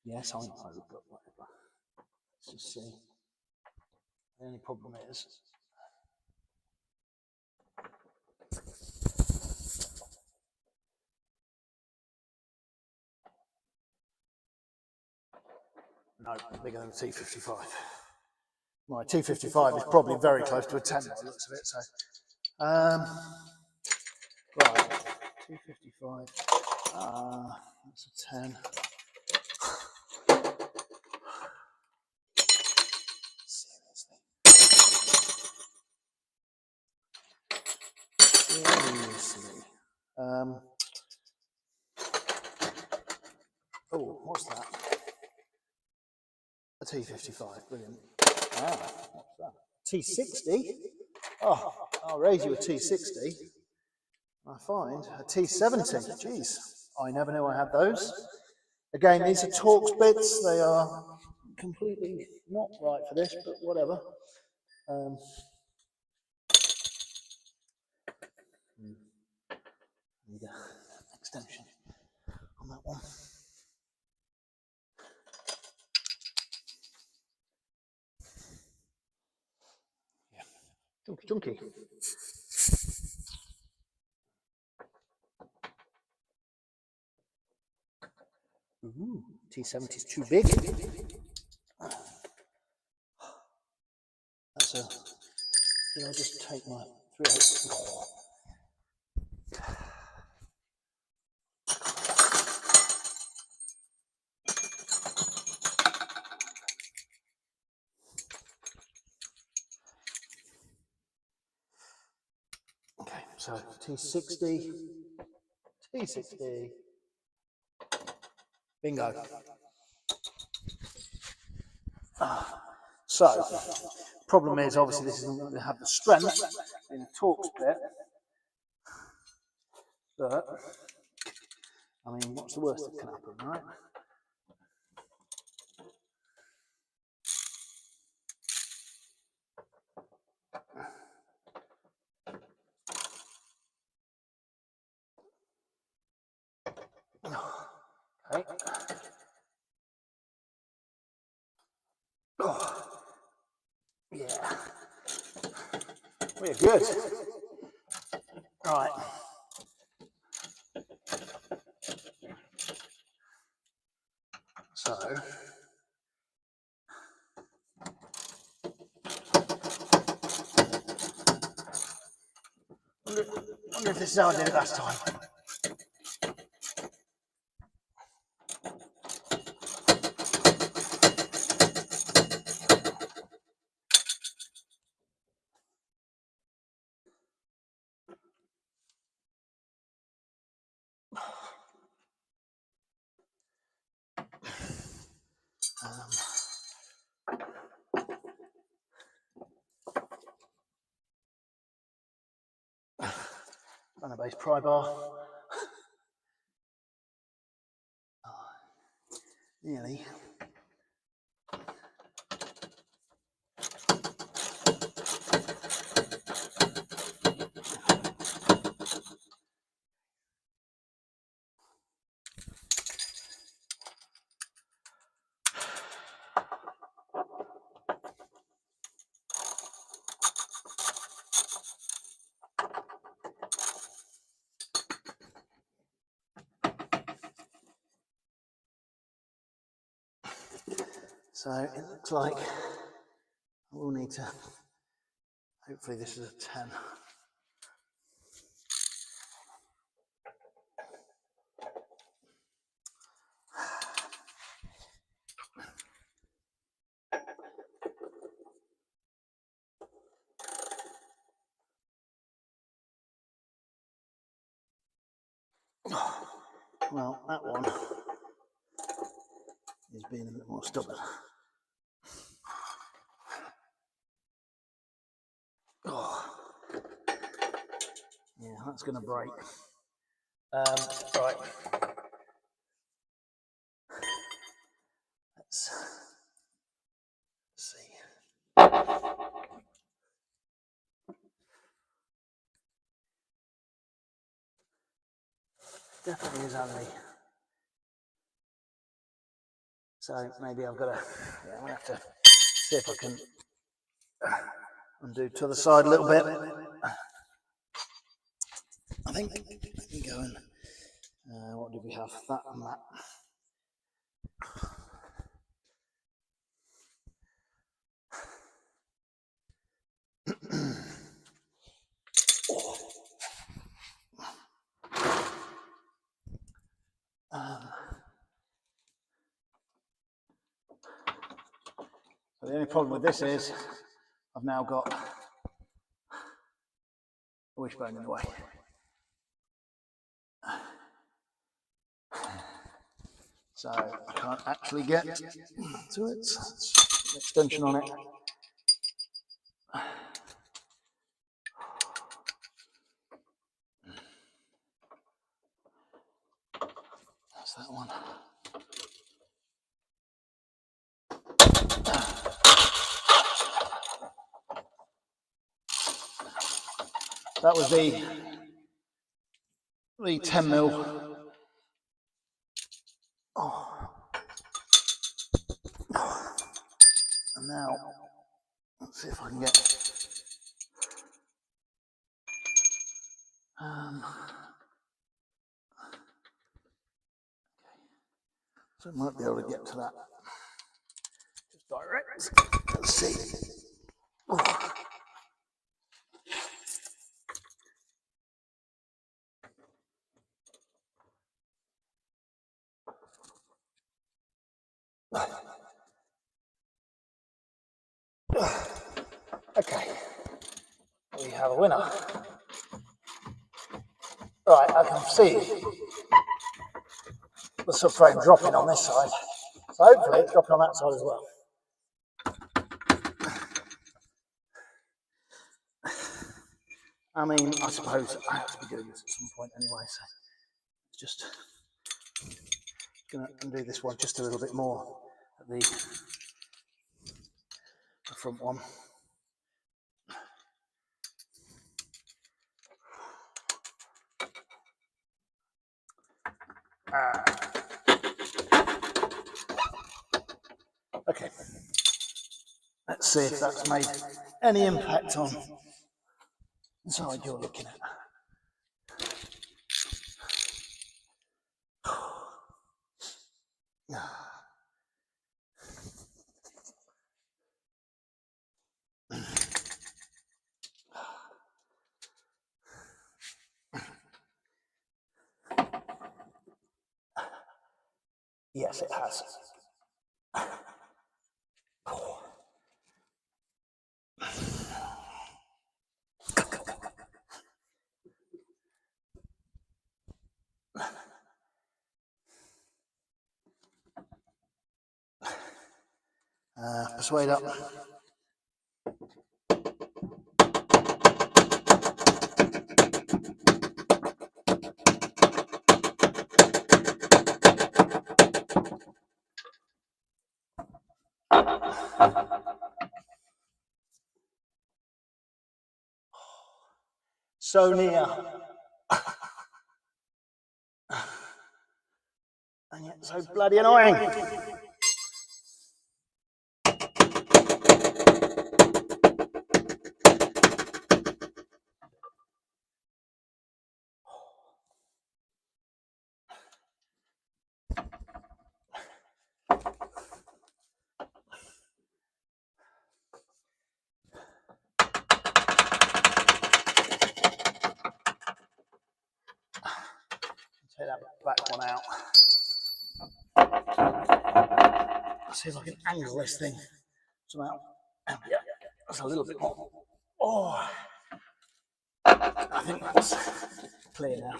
Yes, I know, but whatever. Let's just see. The only problem is, no, bigger than a T55. My T55 is probably very close to a 10 by the looks of it. So, right, T55. That's a 10. Seriously. Oh, what's that? A T55, brilliant. Ah, what's that? T60? Oh, I'll raise you a T60. I find a T70. Jeez, I never knew I had those. Again, these are Torx bits. They are completely not right for this, but whatever. Need an extension on that one. Yeah, chunky, chunky. Ooh, T70 is too big. That's a. Did I just take my 3/8? Okay, so T60, T60, bingo. So, problem is obviously this isn't going to have the strength in a Torx bit, but I mean, what's the worst that can happen, right? Okay. Oh, yeah. We're good. Right. So, wonder if this is how I did it last time. base pry bar. Nearly. So it looks like we'll need to, hopefully this is a 10. Well, that one is being a bit more stubborn. Oh. Yeah, that's going to break. Right. Let's see. Definitely is only. So maybe I've got to, yeah, I'm going to have to see if I can undo to the side a little bit. I think I can go and, what do we have? That and that. So the only problem with this is I've now got a wishbone in the way. So I can't actually get to it. It's an extension on it. That's that one. That was the 10mm. Oh. And now, let's see if I can get. So I might be able to get to that. Just direct. Let's see. Oh. Okay, we have a winner. Right, I can see the subframe dropping on this side, so hopefully it's dropping on that side as well. I mean, I suppose I have to be doing this at some point anyway, so it's just going to undo this one just a little bit more at the front one. Okay, let's see if that's made any impact on the side you're looking at. Yes, it has. Persuade up. So near. And yet so bloody annoying. Take that back one out. Let's see if I can angle this thing somehow. Yeah, that's a little bit more. Oh, I think that's clear now.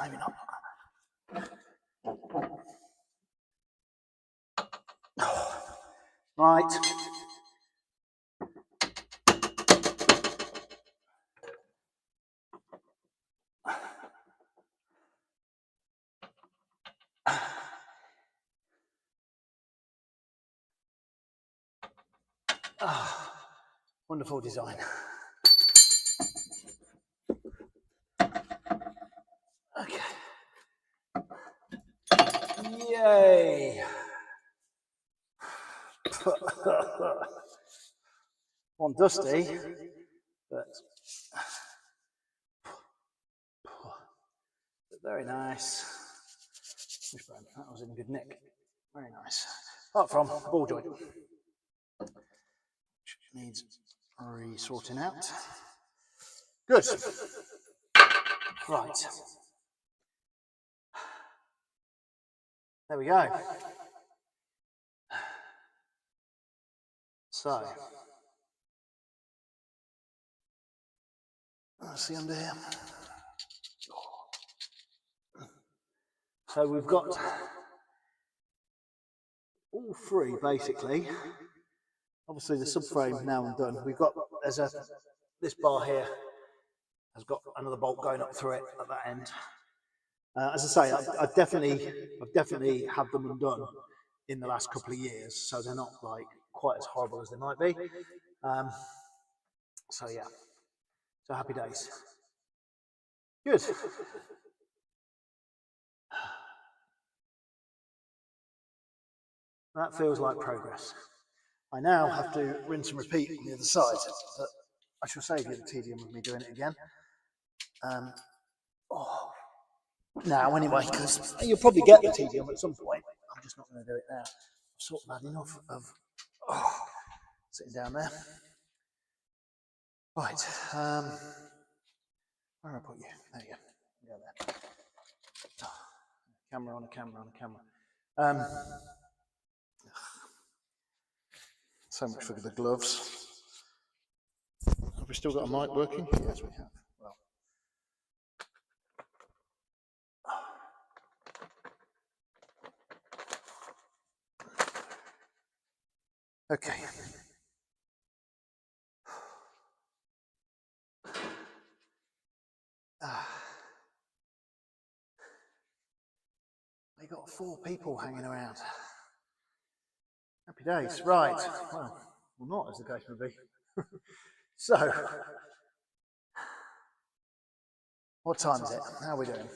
Maybe not. Right. Oh, wonderful design. Okay. Yay. One dusty, but very nice. Wishbone, that was in good nick. Very nice. Apart from the ball joint, which needs re-sorting out. Good. Right. There we go. So, let's see under here. So we've got all three basically. Obviously the subframe now and done. We've got this bar here has got another bolt going up through it at that end. As I say, I've definitely had them undone in the last couple of years, so they're not like quite as horrible as they might be. So yeah, so happy days. Good. That feels like progress. I now have to rinse and repeat on the other side, but I shall save you the tedium of me doing it again. Now anyway, because you'll probably get the tedium at some point. I'm just not going to do it now. I'm sort of had enough of sitting down there. Right, where do I put you? There you go. Go there. Camera on a camera on a camera. So much for the gloves. Have we still got a mic working? Yes, we have. Well. Okay. We got 4 people hanging around. Happy days. Right. Well, not as the case may be. So, what time is it? How are we doing?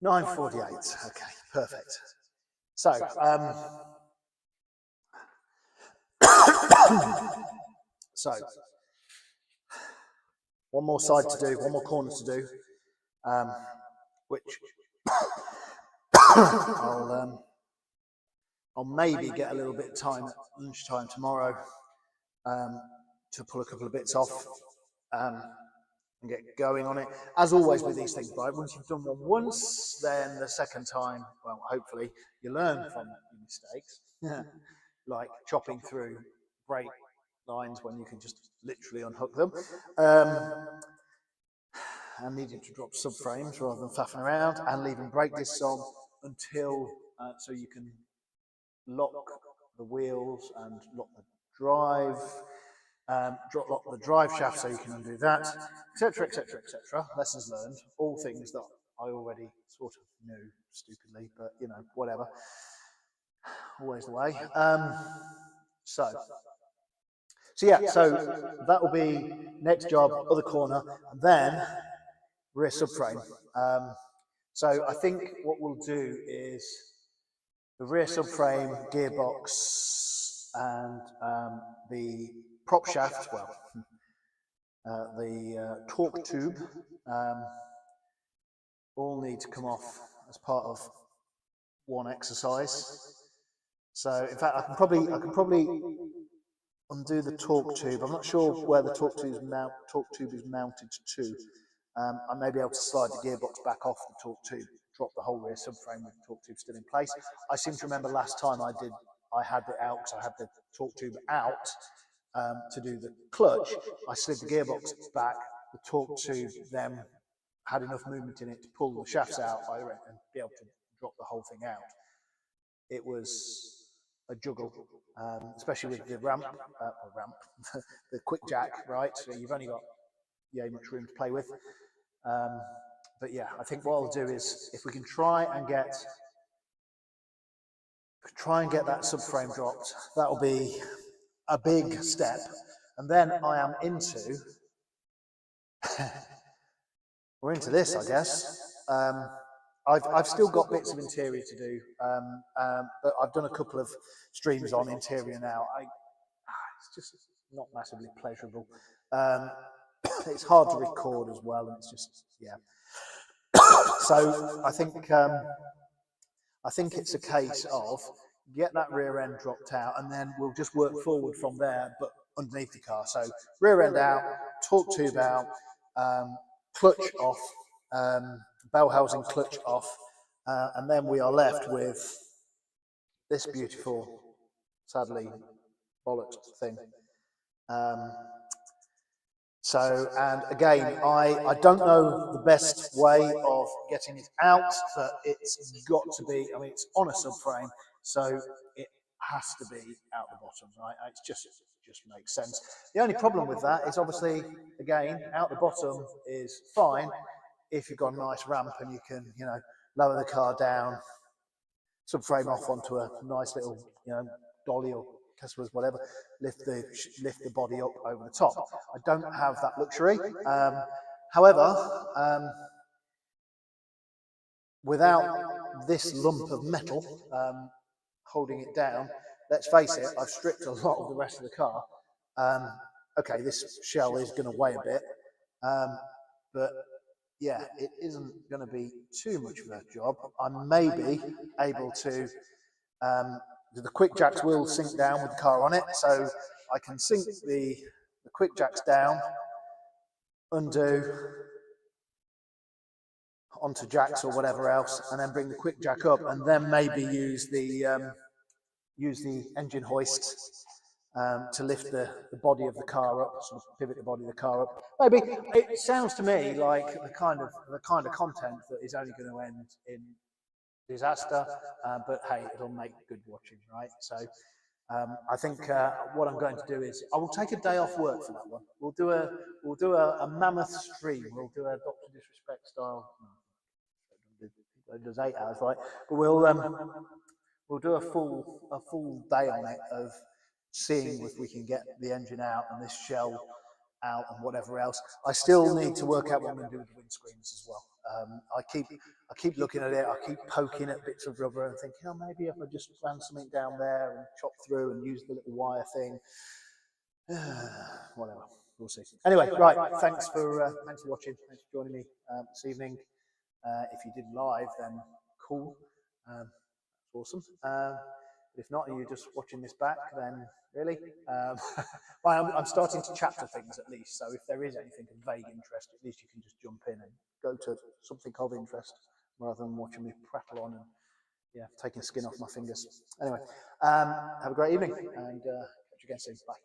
9:48. Okay, perfect. So, one more side to do, one more corner to do, which I'll maybe get a little bit of time at lunchtime tomorrow to pull a couple of bits off and get going on it. As always with these things, right? Once you've done one once, then the second time, well, hopefully you learn from your mistakes, like chopping through brake lines when you can just literally unhook them, and needing to drop subframes rather than faffing around, and leaving brake discs on until so you can lock the wheels and lock the drive. Lock the drive shaft so you can undo that, etc., etc., etc. Lessons learned, all things that I already sort of knew stupidly, but you know, whatever. Always the way. So yeah, so that will be next job, other corner, and then rear subframe. So I think what we'll do is the rear subframe, gearbox, and the prop shaft, well, the torque tube, all need to come off as part of one exercise. So in fact, I can probably undo the torque tube. I'm not sure where the torque tube is mounted to. I may be able to slide the gearbox back off the torque tube, drop the whole rear subframe with the torque tube still in place. I seem to remember last time I had it out because I had the torque tube out to do the clutch. I slid the gearbox back, the torque tube then had enough movement in it to pull the shafts out and be able to drop the whole thing out. It was a juggle, especially with the ramp, the quick jack, right? So you've only got much room to play with. But yeah, I think what I'll do is if we can try and get that subframe dropped, that'll be a big step. And then I am into we're into this, I guess. I've still got bits of interior to do, but I've done a couple of streams on interior now. It's just not massively pleasurable. It's hard to record as well, and it's just So I think it's a case of get that rear end dropped out, and then we'll just work forward from there, but underneath the car. So rear end out, torque tube out, clutch off, bell housing clutch off, and then we are left with this beautiful, sadly, bollocks thing. And again, I don't know the best way of getting it out, but it's got to be, I mean, it's on a subframe, so it has to be out the bottom, right? It's just makes sense. The only problem with that is obviously, again, out the bottom is fine if you've got a nice ramp and you can, you know, lower the car down, subframe off onto a nice little, you know, dolly or customers, whatever, lift the body up over the top. I don't have that luxury. However, without this lump of metal holding it down, let's face it, I've stripped a lot of the rest of the car. Okay, this shell is going to weigh a bit, but yeah, it isn't going to be too much of a job. I may be able to, the quick jacks will sink down with the car on it, so I can sink the quick jacks down, undo onto jacks or whatever else, and then bring the quick jack up, and then maybe use the engine hoist to lift the body of the car up, sort of pivot the body of the car up. Maybe it sounds to me like the kind of content that is only going to end in disaster, but hey, it'll make good watching, right? So I think what I'm going to do is I will take a day off work for that one. We'll do a mammoth stream. We'll do a Dr. Disrespect style. It does 8 hours, right? But we'll do a full day on it of seeing if we can get the engine out and this shell out and whatever else. I still need to work out what I'm going to do with the windscreens as well. I keep looking at it. I keep poking at bits of rubber and thinking, oh, maybe if I just ran something down there and chop through and use the little wire thing. Whatever, we'll see. Anyway, right. Thanks for watching. Thanks for joining me this evening. If you did live, then cool. Awesome. But if not, and you're just watching this back, then really, well, I'm starting to chapter things at least. So if there is anything of vague interest, at least you can just jump in and go to something of interest rather than watching me prattle on and taking skin off my fingers. Anyway, have a great evening and catch you again soon. Bye.